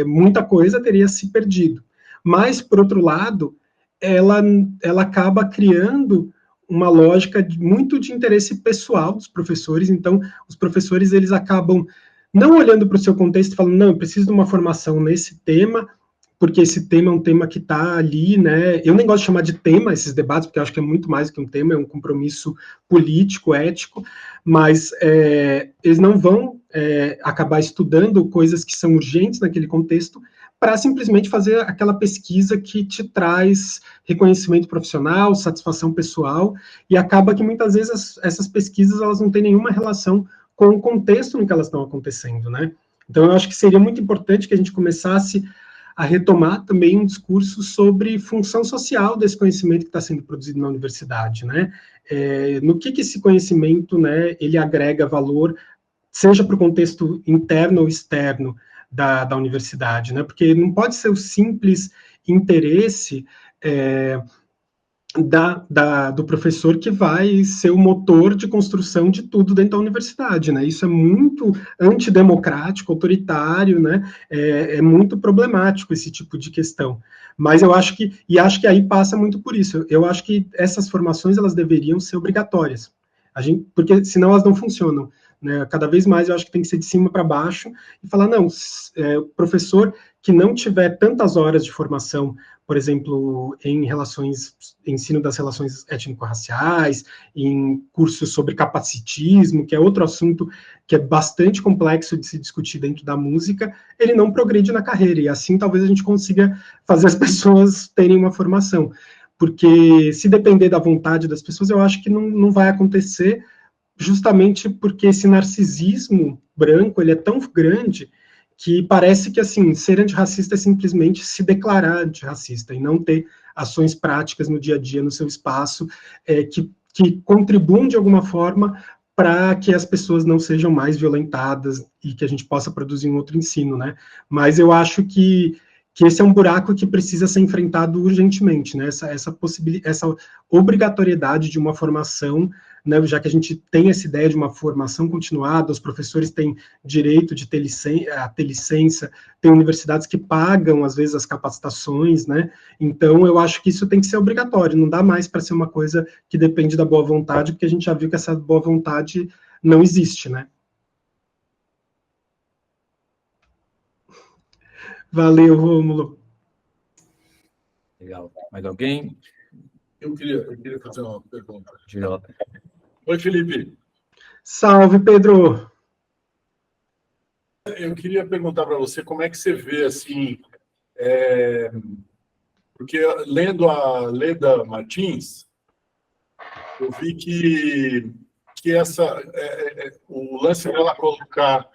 Speaker 2: muita coisa teria se perdido. Mas, por outro lado, ela acaba criando uma lógica muito de interesse pessoal dos professores, então, os professores, eles acabam não olhando para o seu contexto e falando, não, eu preciso de uma formação nesse tema, porque esse tema é um tema que está ali, né, eu nem gosto de chamar de tema esses debates, porque eu acho que é muito mais que um tema, é um compromisso político, ético, mas eles não vão acabar estudando coisas que são urgentes naquele contexto, para simplesmente fazer aquela pesquisa que te traz reconhecimento profissional, satisfação pessoal, e acaba que muitas vezes essas pesquisas elas não têm nenhuma relação com o contexto no que elas estão acontecendo, né? Então eu acho que seria muito importante que a gente começasse a retomar também um discurso sobre função social desse conhecimento que está sendo produzido na universidade, né? No que esse conhecimento, né, ele agrega valor, seja para o contexto interno ou externo da universidade, né? Porque não pode ser o simples interesse do professor que vai ser o motor de construção de tudo dentro da universidade, né? Isso é muito antidemocrático, autoritário, né? É muito problemático esse tipo de questão. Mas eu acho que aí passa muito por isso. Eu acho que essas formações elas deveriam ser obrigatórias, porque senão elas não funcionam. né? Cada vez mais eu acho que tem que ser de cima para baixo e falar, não, o professor que não tiver tantas horas de formação, por exemplo, em ensino das relações étnico-raciais, em cursos sobre capacitismo, que é outro assunto que é bastante complexo de se discutir dentro da música, ele não progride na carreira, e assim talvez a gente consiga fazer as pessoas terem uma formação. Porque se depender da vontade das pessoas, eu acho que não vai acontecer, justamente porque esse narcisismo branco, ele é tão grande que parece que, assim, ser antirracista é simplesmente se declarar antirracista e não ter ações práticas no dia a dia, no seu espaço, que contribuam de alguma forma para que as pessoas não sejam mais violentadas e que a gente possa produzir um outro ensino, né? Mas eu acho que esse é um buraco que precisa ser enfrentado urgentemente, né? Essa obrigatoriedade de uma formação, né? Já que a gente tem essa ideia de uma formação continuada, os professores têm direito de ter licença, tem universidades que pagam, às vezes, as capacitações, né? Então, eu acho que isso tem que ser obrigatório, não dá mais para ser uma coisa que depende da boa vontade, porque a gente já viu que essa boa vontade não existe, né? Valeu, Rômulo.
Speaker 1: Legal. Mais alguém?
Speaker 5: Eu queria fazer uma pergunta.
Speaker 1: Idiota.
Speaker 5: Oi, Felipe.
Speaker 2: Salve, Pedro.
Speaker 5: Eu queria perguntar para você como é que você vê, assim, porque lendo a Leda Martins, eu vi que o lance dela colocar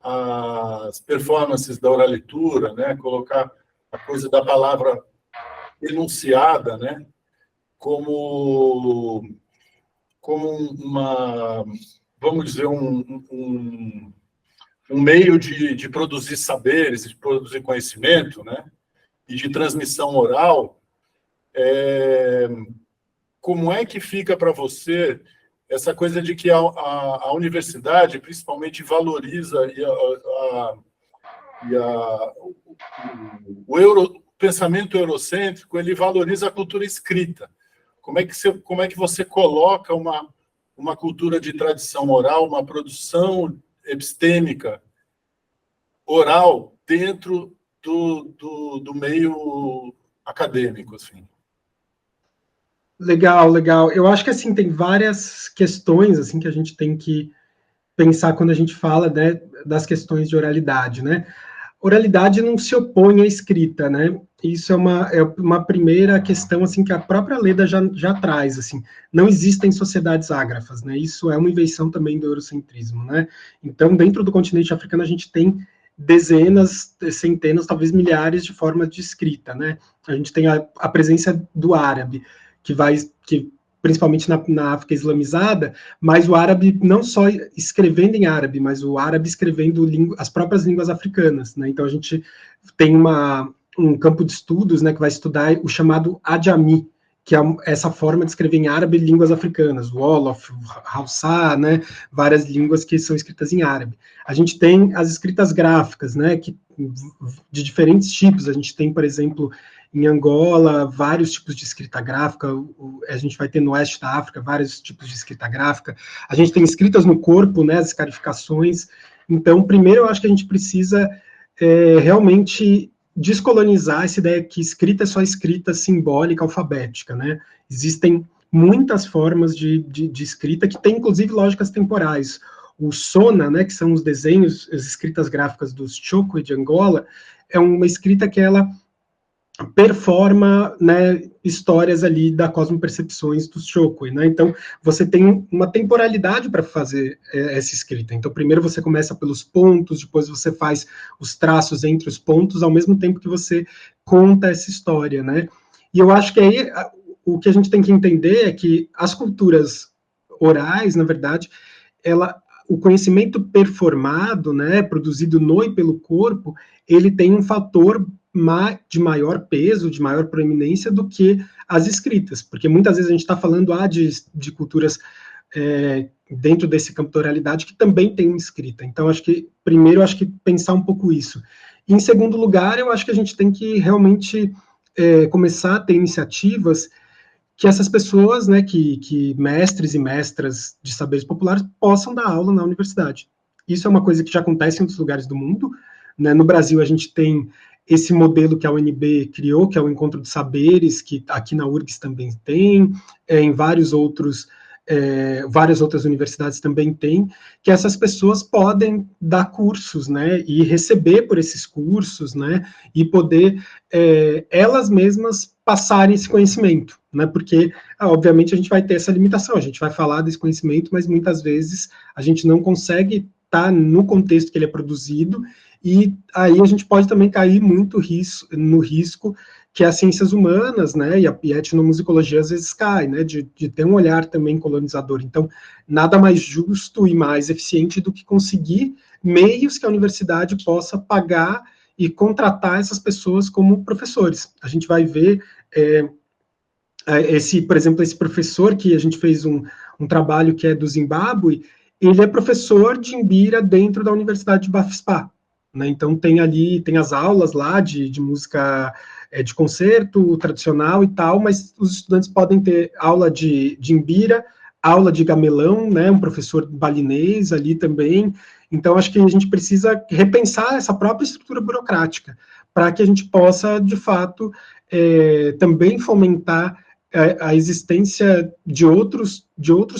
Speaker 5: as performances da oralitura, né, colocar a coisa da palavra enunciada, né, como uma, vamos dizer, um meio de produzir saberes, de produzir conhecimento, né, e de transmissão oral. Como é que fica para você essa coisa de que a universidade, principalmente, valoriza o pensamento eurocêntrico, ele valoriza a cultura escrita? Como é que você coloca uma cultura de tradição oral, uma produção epistêmica oral dentro do meio acadêmico, assim?
Speaker 2: Legal, legal. Eu acho que, assim, tem várias questões, assim, que a gente tem que pensar quando a gente fala, né, das questões de oralidade, né? Oralidade não se opõe à escrita, né? Isso é uma primeira questão, assim, que a própria Leda já traz, assim. Não existem sociedades ágrafas, né? Isso é uma invenção também do eurocentrismo, né? Então, dentro do continente africano, a gente tem dezenas, centenas, talvez milhares de formas de escrita, né? A gente tem a presença do árabe, que principalmente na África islamizada, mas o árabe não só escrevendo em árabe, mas o árabe escrevendo as próprias línguas africanas, né? Então a gente tem um campo de estudos, né, que vai estudar o chamado Ajami, que é essa forma de escrever em árabe línguas africanas, o Wolof, o Hausa, né, várias línguas que são escritas em árabe. A gente tem as escritas gráficas, né, de diferentes tipos. A gente tem, por exemplo, em Angola, vários tipos de escrita gráfica. A gente vai ter no oeste da África vários tipos de escrita gráfica. A gente tem escritas no corpo, né, as escarificações. Então, primeiro, eu acho que a gente precisa realmente descolonizar essa ideia que escrita é só escrita simbólica, alfabética, né? Existem muitas formas de escrita que têm, inclusive, lógicas temporais. O Sona, né, que são os desenhos, as escritas gráficas dos Chokwe de Angola, é uma escrita que ela performa, né, histórias ali da cosmopercepções dos Chokwe, né? Então, você tem uma temporalidade para fazer essa escrita. Então, primeiro você começa pelos pontos, depois você faz os traços entre os pontos, ao mesmo tempo que você conta essa história, né? E eu acho que aí o que a gente tem que entender é que as culturas orais, na verdade, o conhecimento performado, né, produzido no e pelo corpo, ele tem um fator de maior peso, de maior proeminência do que as escritas, porque muitas vezes a gente está falando de culturas dentro desse campo da oralidade que também tem uma escrita. Então, primeiro, acho que pensar um pouco isso. E, em segundo lugar, eu acho que a gente tem que realmente começar a ter iniciativas que essas pessoas, né, que mestres e mestras de saberes populares possam dar aula na universidade. Isso é uma coisa que já acontece em outros lugares do mundo, né? No Brasil, a gente tem esse modelo que a UNB criou, que é o Encontro de Saberes, que aqui na URGS também tem, em várias outras universidades também tem, que essas pessoas podem dar cursos, né, e receber por esses cursos, né, e poder elas mesmas passarem esse conhecimento, né, porque, obviamente, a gente vai ter essa limitação, a gente vai falar desse conhecimento, mas muitas vezes a gente não consegue estar no contexto que ele é produzido, e aí a gente pode também cair muito no risco que as ciências humanas, né, e a etnomusicologia às vezes cai, né, de ter um olhar também colonizador. Então, nada mais justo e mais eficiente do que conseguir meios que a universidade possa pagar e contratar essas pessoas como professores. A gente vai ver, por exemplo, esse professor que a gente fez um trabalho que é do Zimbábue, ele é professor de Imbira dentro da Universidade de Bafispa, né, então tem as aulas lá de música de concerto tradicional e tal, mas os estudantes podem ter aula de Imbira, aula de gamelão, né, um professor balinês ali também. Então, acho que a gente precisa repensar essa própria estrutura burocrática, para que a gente possa, de fato, também fomentar a existência de outros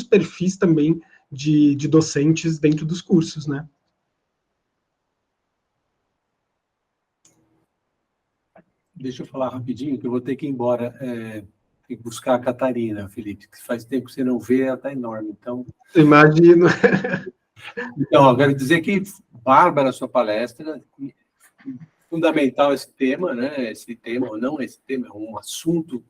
Speaker 2: perfis também de docentes dentro dos cursos, né?
Speaker 3: Deixa eu falar rapidinho, que eu vou ter que ir embora. Tem que buscar a Catarina, Felipe, que faz tempo que você não vê, ela está enorme. Então,
Speaker 2: imagino.
Speaker 3: Então, eu quero dizer que, Bárbara, sua palestra, fundamental esse tema, né? Esse tema, ou não esse tema, é um assunto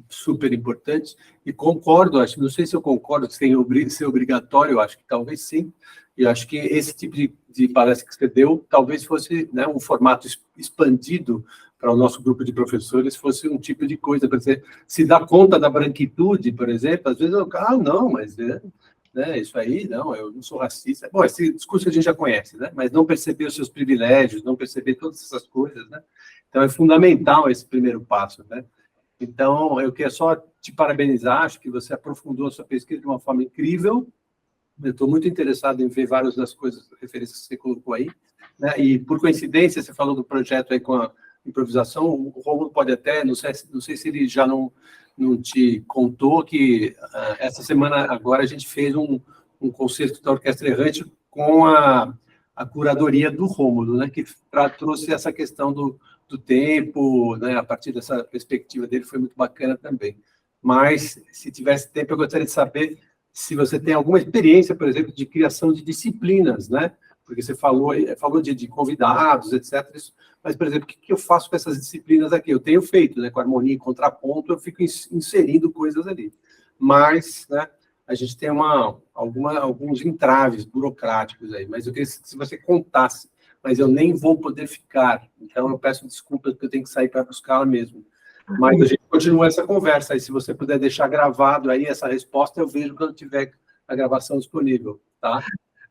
Speaker 3: super importante, e concordo, não sei se eu concordo que tem que ser obrigatório, eu acho que talvez sim, e acho que esse tipo de palestra que você deu, talvez fosse, né, um formato expandido para o nosso grupo de professores, fosse um tipo de coisa, para você se dar conta da branquitude, por exemplo, às vezes eu não, mas... né, isso aí, não, eu não sou racista. Bom, esse discurso a gente já conhece, né? Mas não perceber os seus privilégios, não perceber todas essas coisas, né? Então, é fundamental esse primeiro passo, né? Então, eu quero só te parabenizar, acho que você aprofundou a sua pesquisa de uma forma incrível. Eu estou muito interessado em ver várias das coisas, referências que você colocou aí, né? E, por coincidência, você falou do projeto aí com a improvisação, o Rômulo pode até, não sei se ele já não te contou que essa semana agora a gente fez um concerto da Orquestra Errante com a curadoria do Rômulo, né, que trouxe essa questão do tempo, né, a partir dessa perspectiva dele, foi muito bacana também. Mas, se tivesse tempo, eu gostaria de saber se você tem alguma experiência, por exemplo, de criação de disciplinas, né? Porque você falou de convidados, etc. Mas, por exemplo, o que eu faço com essas disciplinas aqui? Eu tenho feito, né? Com harmonia e contraponto, eu fico inserindo coisas ali. Mas, né, a gente tem alguns entraves burocráticos aí. Mas eu queria que você contasse. Mas eu nem vou poder ficar. Então, eu peço desculpas, porque eu tenho que sair para buscá-la mesmo. Mas a gente continua essa conversa. Aí, se você puder deixar gravado aí essa resposta, eu vejo quando tiver a gravação disponível, tá?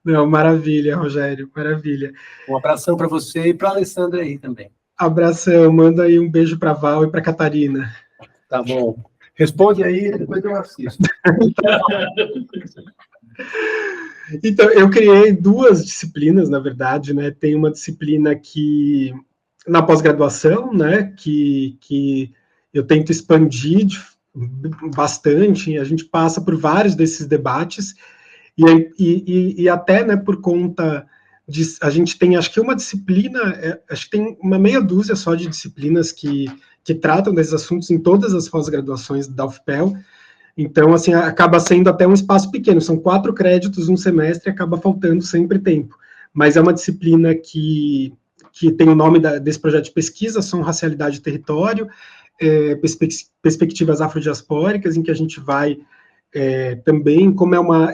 Speaker 2: Não, maravilha, Rogério, maravilha.
Speaker 3: Um abração para você e para a Alessandra aí também.
Speaker 2: Abração, manda aí um beijo para a Val e para a Catarina.
Speaker 3: Tá bom. Responde aí, depois eu assisto.
Speaker 2: Então, eu criei 2 disciplinas, na verdade, né? Tem uma disciplina que, na pós-graduação, né, que eu tento expandir bastante, a gente passa por vários desses debates, e até, né, por conta de... A gente tem, acho que uma disciplina, acho que tem uma meia dúzia só de disciplinas que tratam desses assuntos em todas as pós-graduações da UFPEL. Então, assim, acaba sendo até um espaço pequeno, são 4 créditos um semestre, acaba faltando sempre tempo. Mas é uma disciplina que tem o nome desse projeto de pesquisa, Som, Racialidade e Território, perspectivas afrodiaspóricas, em que a gente vai também,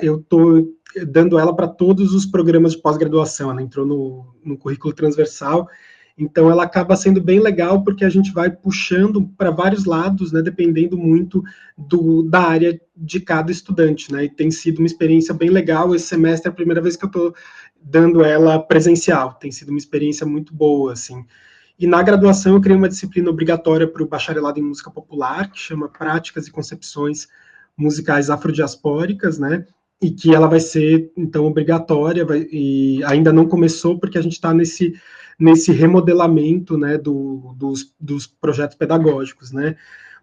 Speaker 2: eu estou dando ela para todos os programas de pós-graduação, ela entrou no currículo transversal, então ela acaba sendo bem legal, porque a gente vai puxando para vários lados, né, dependendo muito da área de cada estudante, né, e tem sido uma experiência bem legal. Esse semestre é a primeira vez que eu estou dando ela presencial, tem sido uma experiência muito boa, assim, E na graduação eu criei uma disciplina obrigatória para o bacharelado em música popular, que chama Práticas e Concepções Musicais Afrodiaspóricas, né? E que ela vai ser, então, obrigatória, e ainda não começou, porque a gente está nesse remodelamento, né, dos projetos pedagógicos, né?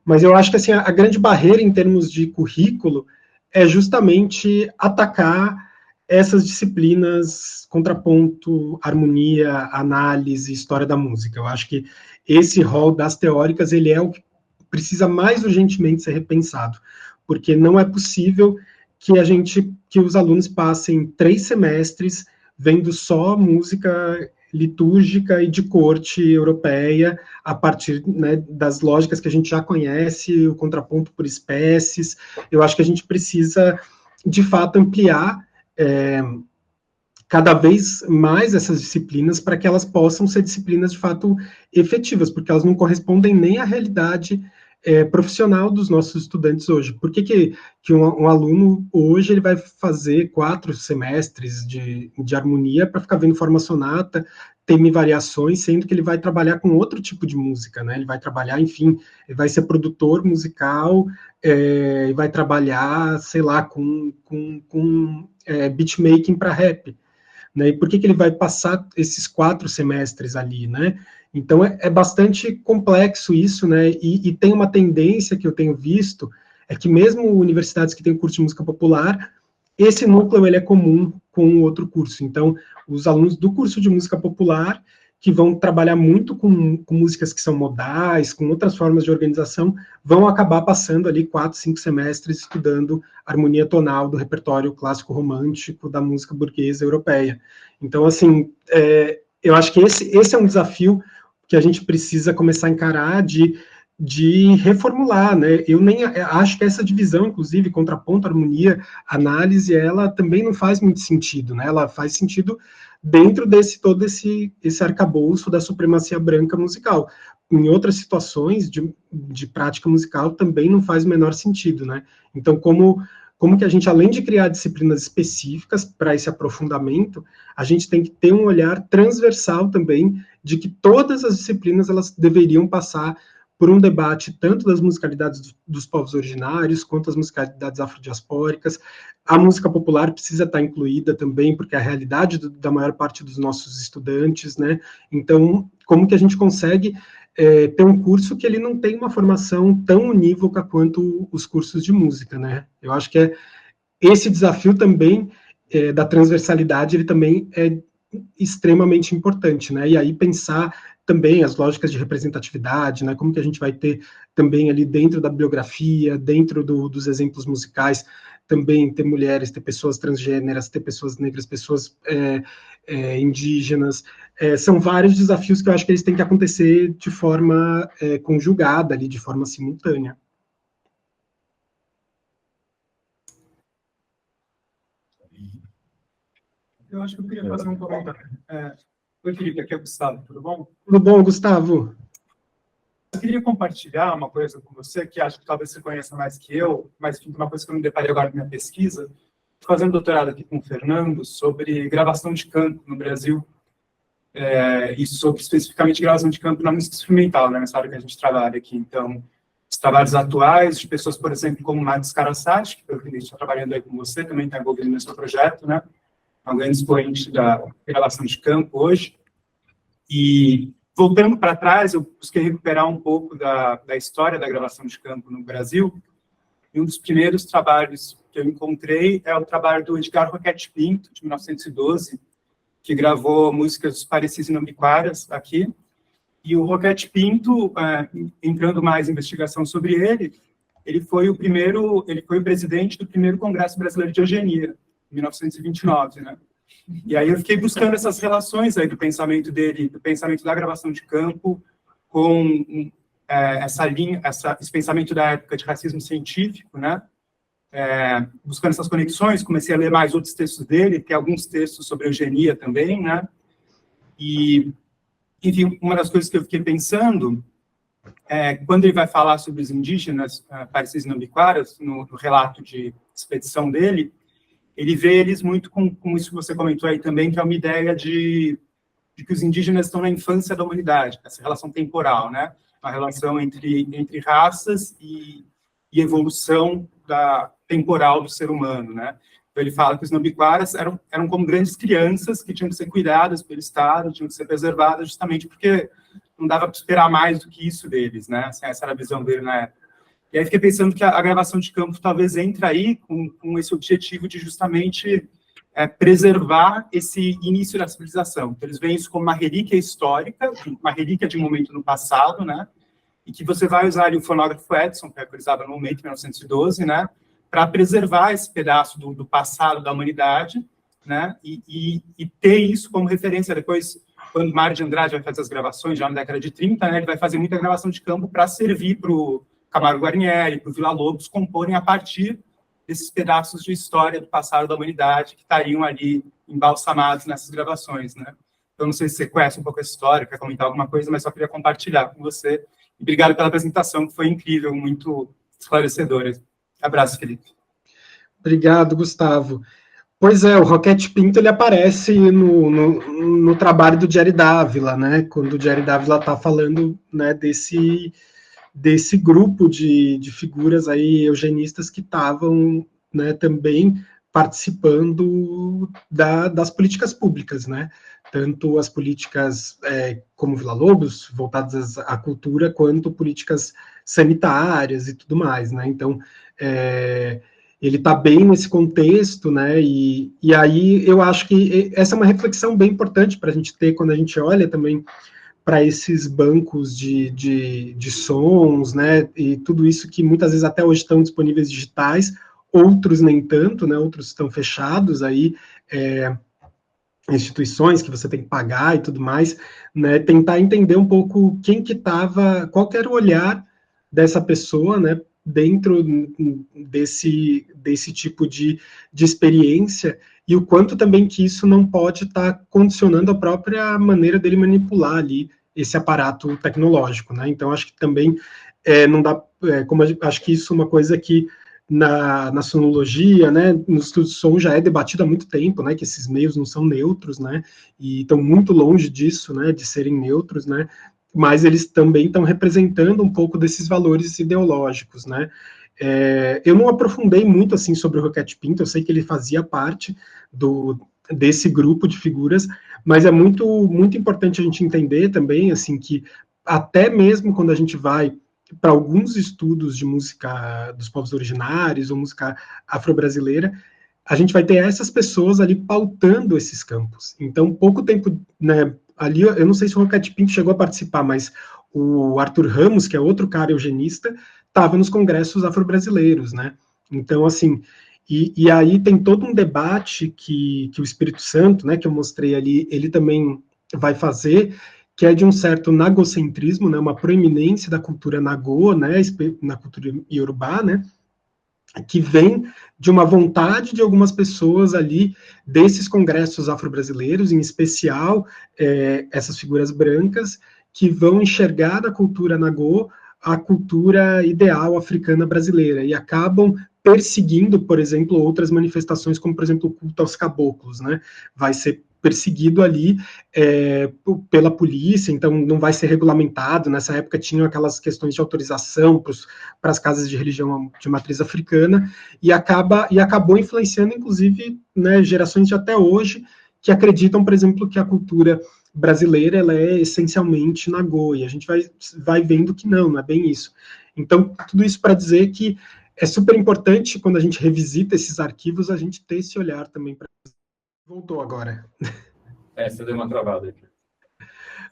Speaker 2: Mas eu acho que, assim, a grande barreira em termos de currículo é justamente atacar essas disciplinas, contraponto, harmonia, análise, história da música. Eu acho que esse rol das teóricas, ele é o que precisa mais urgentemente ser repensado, porque não é possível que os alunos passem 3 semestres vendo só música litúrgica e de corte europeia, a partir, né, das lógicas que a gente já conhece, o contraponto por espécies. Eu acho que a gente precisa, de fato, ampliar cada vez mais essas disciplinas para que elas possam ser disciplinas, de fato, efetivas, porque elas não correspondem nem à realidade profissional dos nossos estudantes hoje. Por que um aluno hoje ele vai fazer 4 semestres de harmonia para ficar vendo forma sonata, tema e variações, sendo que ele vai trabalhar com outro tipo de música, né? Ele vai trabalhar, enfim, ele vai ser produtor musical, e vai trabalhar, sei lá, com beatmaking para rap. Né? E por que ele vai passar esses 4 semestres ali, né? Então, é bastante complexo isso, né? E tem uma tendência que eu tenho visto, é que mesmo universidades que têm curso de música popular, esse núcleo ele é comum com o outro curso. Então, os alunos do curso de música popular, que vão trabalhar muito com músicas que são modais, com outras formas de organização, vão acabar passando ali 4, 5 semestres estudando harmonia tonal do repertório clássico romântico da música burguesa europeia. Então, assim, eu acho que esse é um desafio que a gente precisa começar a encarar de reformular, né? Eu nem acho que essa divisão, inclusive, contraponto, harmonia, análise, ela também não faz muito sentido, né? Ela faz sentido dentro todo esse arcabouço da supremacia branca musical. Em outras situações de prática musical também não faz o menor sentido, né? Então, como que a gente, além de criar disciplinas específicas para esse aprofundamento, a gente tem que ter um olhar transversal também de que todas as disciplinas elas deveriam passar por um debate tanto das musicalidades dos povos originários, quanto as musicalidades afrodiaspóricas. A música popular precisa estar incluída também, porque é a realidade da maior parte dos nossos estudantes, né? Então, como que a gente consegue ter um curso que ele não tem uma formação tão unívoca quanto os cursos de música, né? Eu acho que esse desafio também da transversalidade, ele também é extremamente importante, né? E aí pensar também as lógicas de representatividade, né? Como que a gente vai ter também ali dentro da bibliografia, dentro dos exemplos musicais, também ter mulheres, ter pessoas transgêneras, ter pessoas negras, pessoas indígenas. São vários desafios que eu acho que eles têm que acontecer de forma conjugada ali, de forma simultânea.
Speaker 6: Eu acho que eu queria fazer um comentário. Oi, Felipe, aqui é o Gustavo, tudo bom?
Speaker 2: Tudo bom, Gustavo?
Speaker 6: Eu queria compartilhar uma coisa com você, que acho que talvez você conheça mais que eu, mas uma coisa que eu me deparei agora na minha pesquisa, fazendo doutorado aqui com o Fernando, sobre gravação de campo no Brasil, e sobre especificamente gravação de campo na música instrumental, né, nessa área que a gente trabalha aqui. Então, os trabalhos atuais de pessoas, por exemplo, como Marcos Karasati, que pelo que a gente está trabalhando aí com você, também está envolvido nesse seu projeto, né? É um grande expoente da gravação de campo hoje. E, voltando para trás, eu busquei recuperar um pouco da história da gravação de campo no Brasil, e um dos primeiros trabalhos que eu encontrei é o trabalho do Edgar Roquete Pinto, de 1912, que gravou músicas dos Parecis e Nambiquaras aqui. E o Roquete Pinto, entrando mais em investigação sobre ele foi o presidente do primeiro Congresso Brasileiro de Eugenia, 1929, né? E aí eu fiquei buscando essas relações aí do pensamento dele, do pensamento da gravação de campo, com esse pensamento da época de racismo científico, né? Buscando essas conexões, comecei a ler mais outros textos dele, tem alguns textos sobre eugenia também, né? E, enfim, uma das coisas que eu fiquei pensando quando ele vai falar sobre os indígenas Parecis e Nambiquaras, no relato de expedição dele, ele vê eles muito com isso que você comentou aí também, que é uma ideia de de que os indígenas estão na infância da humanidade, essa relação temporal, né? A relação entre raças e evolução temporal do ser humano, né? Então, ele fala que os Nambiquaras eram como grandes crianças que tinham que ser cuidadas pelo Estado, tinham que ser preservadas, justamente porque não dava para esperar mais do que isso deles, né? Assim, essa era a visão dele na época. E aí fiquei pensando que a gravação de campo talvez entre aí com esse objetivo de justamente preservar esse início da civilização. Então, eles veem isso como uma relíquia histórica, uma relíquia de um momento no passado, né? E que você vai usar ali o fonógrafo Edison, que é autorizado no momento, em 1912, né? Para preservar esse pedaço do passado da humanidade, né? E ter isso como referência. Depois, quando Mário de Andrade vai fazer as gravações, já na década de 30, né? Ele vai fazer muita gravação de campo para servir para o Camargo Guarnieri, para o Villa-Lobos, comporem a partir desses pedaços de história do passado da humanidade que estariam ali embalsamados nessas gravações, né? Então, não sei se você conhece um pouco essa história, quer comentar alguma coisa, mas só queria compartilhar com você. E obrigado pela apresentação, que foi incrível, muito esclarecedora. Abraço, Felipe.
Speaker 2: Obrigado, Gustavo. Pois é, o Roquete Pinto, ele aparece no trabalho do Jerry Dávila, né? Quando o Jerry Dávila está falando, né, desse grupo de figuras aí eugenistas que estavam, né, também participando das políticas públicas, né? Tanto as políticas como Villa-Lobos, voltadas à cultura, quanto políticas sanitárias e tudo mais, né? Então, ele está bem nesse contexto, né? E aí eu acho que essa é uma reflexão bem importante para a gente ter quando a gente olha também para esses bancos de sons, né, e tudo isso que muitas vezes até hoje estão disponíveis digitais, outros nem tanto, né, outros estão fechados aí, instituições que você tem que pagar e tudo mais, né, tentar entender um pouco quem que estava, qual que era o olhar dessa pessoa, né, dentro desse tipo de experiência, e o quanto também que isso não pode estar condicionando a própria maneira dele manipular ali esse aparato tecnológico, né? Então, acho que também não dá, como acho que isso é uma coisa que na sonologia, né, no estudo de som já é debatido há muito tempo, né, que esses meios não são neutros, né, e estão muito longe disso, né, de serem neutros, né, mas eles também estão representando um pouco desses valores ideológicos, né. Eu não aprofundei muito, assim, sobre o Roquete Pinto, eu sei que ele fazia parte desse grupo de figuras, mas é muito, muito importante a gente entender também, assim, que até mesmo quando a gente vai para alguns estudos de música dos povos originários ou música afro-brasileira, a gente vai ter essas pessoas ali pautando esses campos. Então, pouco tempo, né, ali, eu não sei se o Roquete Pinto chegou a participar, mas o Arthur Ramos, que é outro cara eugenista, estava nos congressos afro-brasileiros, né? Então, assim, e aí tem todo um debate que o Espírito Santo, né, que eu mostrei ali, ele também vai fazer, que é de um certo nagocentrismo, né, uma proeminência da cultura nagô, né, na cultura iorubá, né, que vem de uma vontade de algumas pessoas ali, desses congressos afro-brasileiros, em especial essas figuras brancas, que vão enxergar da cultura nagô a cultura ideal africana brasileira, e acabam perseguindo, por exemplo, outras manifestações, como, por exemplo, o culto aos caboclos, né? Vai ser perseguido ali pela polícia, então não vai ser regulamentado. Nessa época tinham aquelas questões de autorização para as casas de religião de matriz africana, e acabou influenciando, inclusive, né, gerações de até hoje, que acreditam, por exemplo, que a cultura brasileira ela é essencialmente nagô, e a gente vai vendo que não é bem isso. Então, tudo isso para dizer que é super importante, quando a gente revisita esses arquivos, a gente ter esse olhar também para... Voltou agora.
Speaker 1: Você deu uma travada aqui.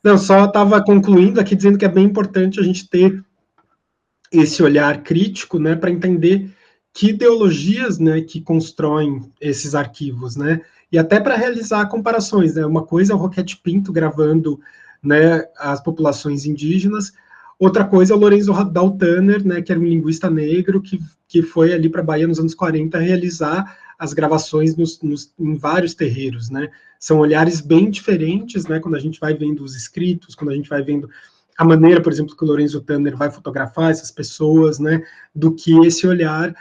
Speaker 2: Não, só estava concluindo aqui, dizendo que é bem importante a gente ter esse olhar crítico, né, para entender que ideologias, né, que constroem esses arquivos, né, e até para realizar comparações, né, uma coisa é o Roquete Pinto gravando, né, as populações indígenas, outra coisa é o Lorenzo Daltaner, né, que era um linguista negro que foi ali para a Bahia nos anos 40 realizar as gravações em vários terreiros, né, são olhares bem diferentes, né, quando a gente vai vendo os escritos, quando a gente vai vendo a maneira, por exemplo, que o Lorenzo Tanner vai fotografar essas pessoas, né, do que esse olhar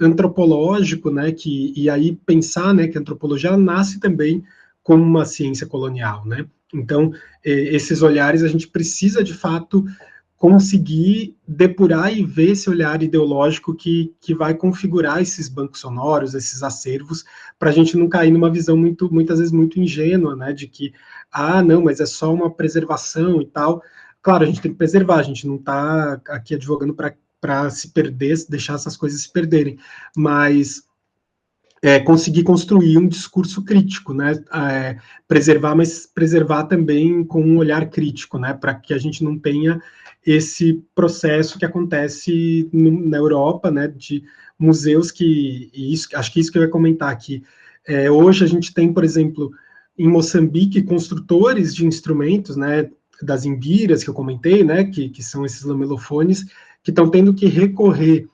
Speaker 2: antropológico, né, e aí pensar, né, que a antropologia nasce também como uma ciência colonial, né, Então, esses olhares a gente precisa, de fato, conseguir depurar e ver esse olhar ideológico que vai configurar esses bancos sonoros, esses acervos, para a gente não cair numa visão muitas vezes muito ingênua, né, de que, não, mas é só uma preservação e tal. Claro, a gente tem que preservar, a gente não está aqui advogando para se perder, deixar essas coisas se perderem, mas conseguir construir um discurso crítico, né? Preservar, mas preservar também com um olhar crítico, né? Para que a gente não tenha esse processo que acontece na Europa, né? De museus acho que isso que eu ia comentar aqui. Hoje a gente tem, por exemplo, em Moçambique, construtores de instrumentos, né? Das imbiras que eu comentei, né? Que são esses lamelofones, que estão tendo que recorrer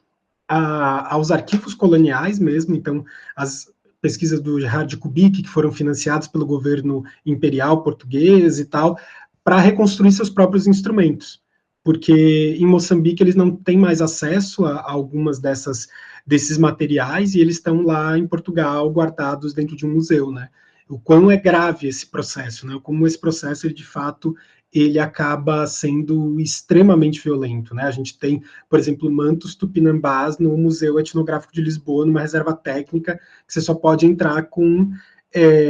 Speaker 2: aos arquivos coloniais mesmo. Então, as pesquisas do Gerard Kubik, que foram financiadas pelo governo imperial português e tal, para reconstruir seus próprios instrumentos, porque em Moçambique eles não têm mais acesso a algumas desses materiais, e eles estão lá em Portugal guardados dentro de um museu, né? O quão é grave esse processo, né? Como esse processo, ele, de fato, ele acaba sendo extremamente violento, né? A gente tem, por exemplo, mantos tupinambás no Museu Etnográfico de Lisboa, numa reserva técnica, que você só pode entrar com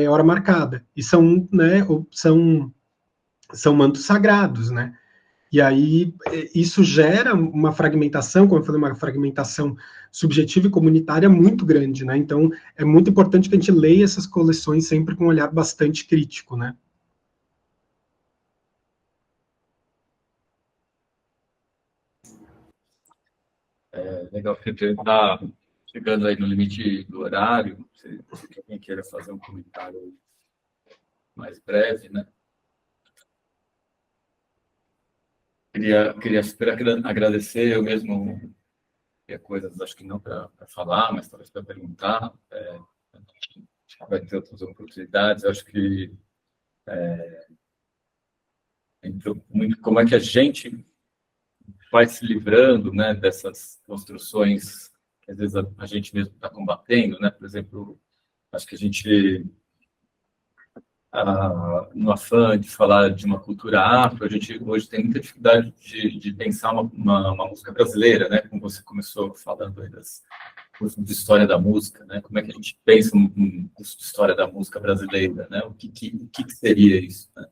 Speaker 2: hora marcada. E são mantos sagrados, né? E aí isso gera uma fragmentação, como eu falei, uma fragmentação subjetiva e comunitária muito grande, né? Então é muito importante que a gente leia essas coleções sempre com um olhar bastante crítico, né?
Speaker 1: Legal, Felipe, está chegando aí no limite do horário, se alguém queira fazer um comentário mais breve, né? Queria super agradecer, eu mesmo tinha coisas, acho que não para falar, mas talvez para perguntar. Acho que vai ter outras oportunidades. Eu acho que muito como é que a gente vai se livrando, né, dessas construções que às vezes a gente mesmo está combatendo, né? Por exemplo, acho que a gente, no afã de falar de uma cultura afro, a gente hoje tem muita dificuldade de pensar uma música brasileira, né? Como você começou falando aí das cursos de história da música, né? Como é que a gente pensa um curso de história da música brasileira, né? O que seria isso, né?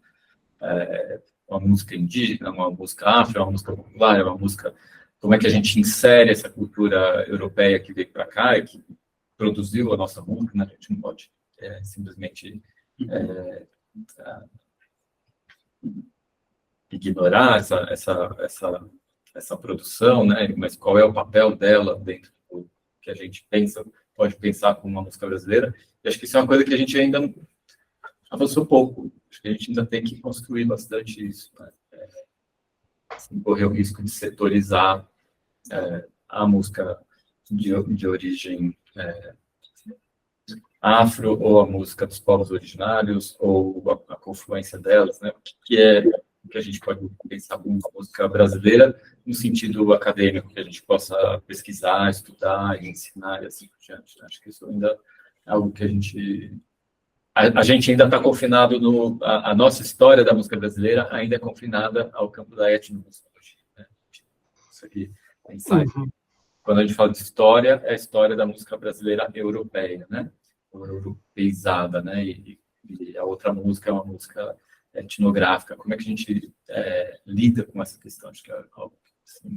Speaker 1: Uma música indígena, uma música afro, uma música popular, uma música... Como é que a gente insere essa cultura europeia que veio para cá e que produziu a nossa música, né? A gente não pode simplesmente ignorar essa produção, né? Mas qual é o papel dela dentro do que a gente pode pensar como uma música brasileira? E acho que isso é uma coisa que a gente ainda avançou pouco. Acho que a gente ainda tem que construir bastante isso, né? Sem correr o risco de setorizar a música de origem afro, ou a música dos povos originários, ou a confluência delas, né? O que a gente pode pensar como música brasileira no sentido acadêmico, que a gente possa pesquisar, estudar e ensinar e assim por diante, né? Acho que isso ainda é algo que a gente ainda está confinado a nossa história da música brasileira ainda é confinada ao campo da etnomusicologia, né? Isso aqui é insight. Quando a gente fala de história, é a história da música brasileira europeia, né? Europeizada, né? E a outra música é uma música etnográfica. Como é que a gente lida com essa questão? Acho que é algo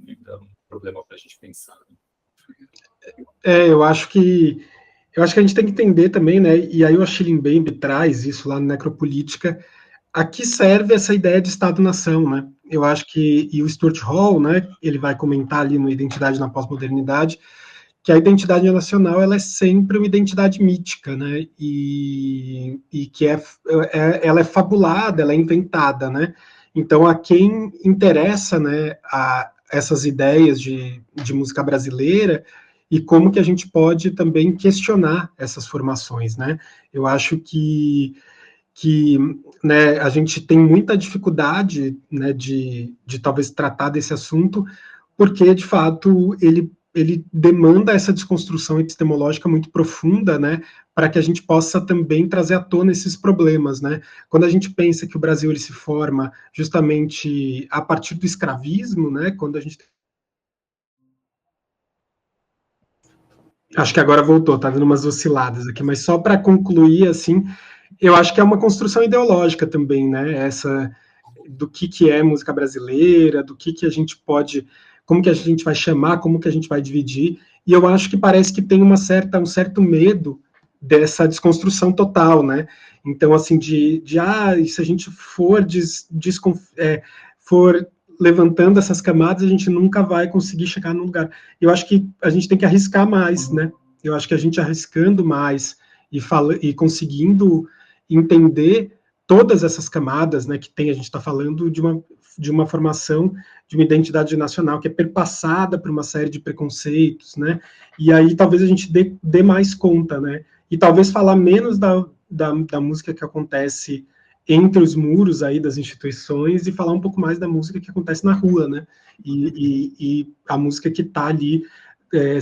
Speaker 1: que é um problema para a gente pensar, né?
Speaker 2: Eu acho que a gente tem que entender também, né? E aí o Achille Mbembe traz isso lá no Necropolítica. A que serve essa ideia de Estado-nação, né? Eu acho que, e o Stuart Hall, né, ele vai comentar ali no Identidade na Pós-Modernidade, que a identidade nacional, ela é sempre uma identidade mítica, né? E que ela é fabulada, ela é inventada, né? Então, a quem interessa, né, essas ideias de música brasileira, e como que a gente pode também questionar essas formações, né? Eu acho que né, a gente tem muita dificuldade, né, de talvez tratar desse assunto, porque, de fato, ele ele demanda essa desconstrução epistemológica muito profunda, né, para que a gente possa também trazer à tona esses problemas, né? Quando a gente pensa que o Brasil ele se forma justamente a partir do escravismo, né, quando a gente... Acho que agora voltou, tá vendo umas osciladas aqui, mas só para concluir, assim, eu acho que é uma construção ideológica também, né, essa do que é música brasileira, do que a gente pode, como que a gente vai chamar, como que a gente vai dividir, e eu acho que parece que tem um certo medo dessa desconstrução total, né? Então, assim, e se a gente for, for levantando essas camadas, a gente nunca vai conseguir chegar num lugar. Eu acho que a gente tem que arriscar mais, né? Eu acho que a gente arriscando mais e conseguindo entender todas essas camadas, né, que tem, a gente está falando de uma formação de uma identidade nacional que é perpassada por uma série de preconceitos, né, e aí talvez a gente dê mais conta, né, e talvez falar menos da música que acontece entre os muros aí das instituições e falar um pouco mais da música que acontece na rua, né, e a música que está ali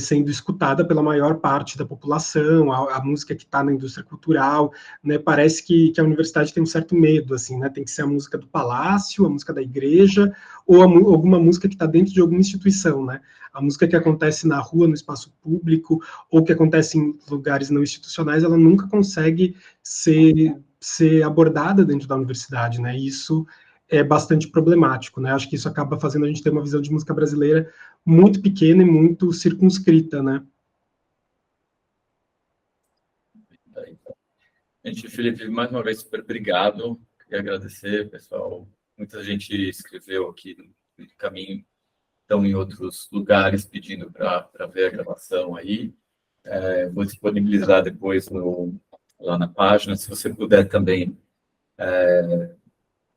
Speaker 2: sendo escutada pela maior parte da população, a música que está na indústria cultural, né, parece que a universidade tem um certo medo, assim, né, tem que ser a música do palácio, a música da igreja, ou alguma música que está dentro de alguma instituição, né, a música que acontece na rua, no espaço público, ou que acontece em lugares não institucionais, ela nunca consegue ser abordada dentro da universidade, né, e isso é bastante problemático, né, acho que isso acaba fazendo a gente ter uma visão de música brasileira muito pequena e muito circunscrita, né.
Speaker 1: Gente, Felipe, mais uma vez, super obrigado. Queria agradecer, pessoal. Muita gente escreveu aqui no caminho, estão em outros lugares pedindo para ver a gravação aí. Vou disponibilizar depois lá na página. Se você puder também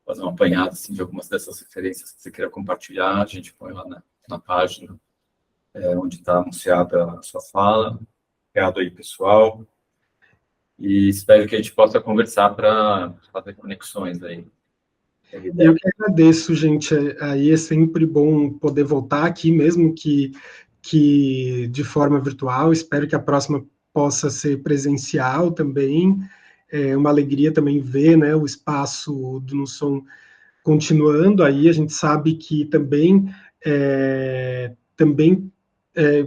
Speaker 1: fazer um apanhado assim, de algumas dessas referências que você queira compartilhar, a gente põe lá na página onde está anunciada a sua fala. Obrigado aí, pessoal. E espero que a gente possa conversar para fazer conexões aí.
Speaker 2: Eu que agradeço, gente. Aí é sempre bom poder voltar aqui, mesmo que de forma virtual. Espero que a próxima possa ser presencial também. É uma alegria também ver, né, o espaço do No Som continuando aí. A gente sabe que também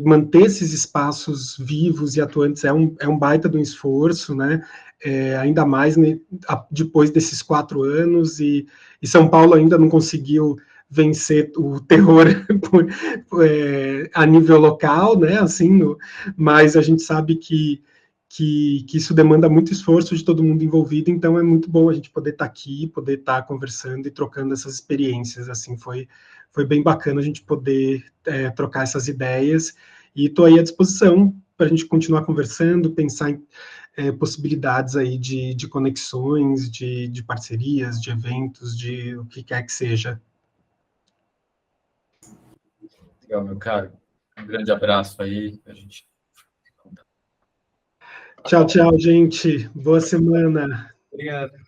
Speaker 2: manter esses espaços vivos e atuantes é um baita de um esforço, né? Ainda mais, né, depois desses 4 anos, e São Paulo ainda não conseguiu vencer o terror a nível local, né? Assim, mas a gente sabe que isso demanda muito esforço de todo mundo envolvido, então é muito bom a gente poder estar aqui, poder estar conversando e trocando essas experiências, assim, foi bem bacana a gente poder trocar essas ideias, e estou aí à disposição para a gente continuar conversando, pensar em possibilidades aí de conexões, de parcerias, de eventos, de o que quer que seja.
Speaker 1: Legal, meu caro. Um grande abraço aí. A gente...
Speaker 2: Tchau, tchau, gente. Boa semana.
Speaker 3: Obrigado.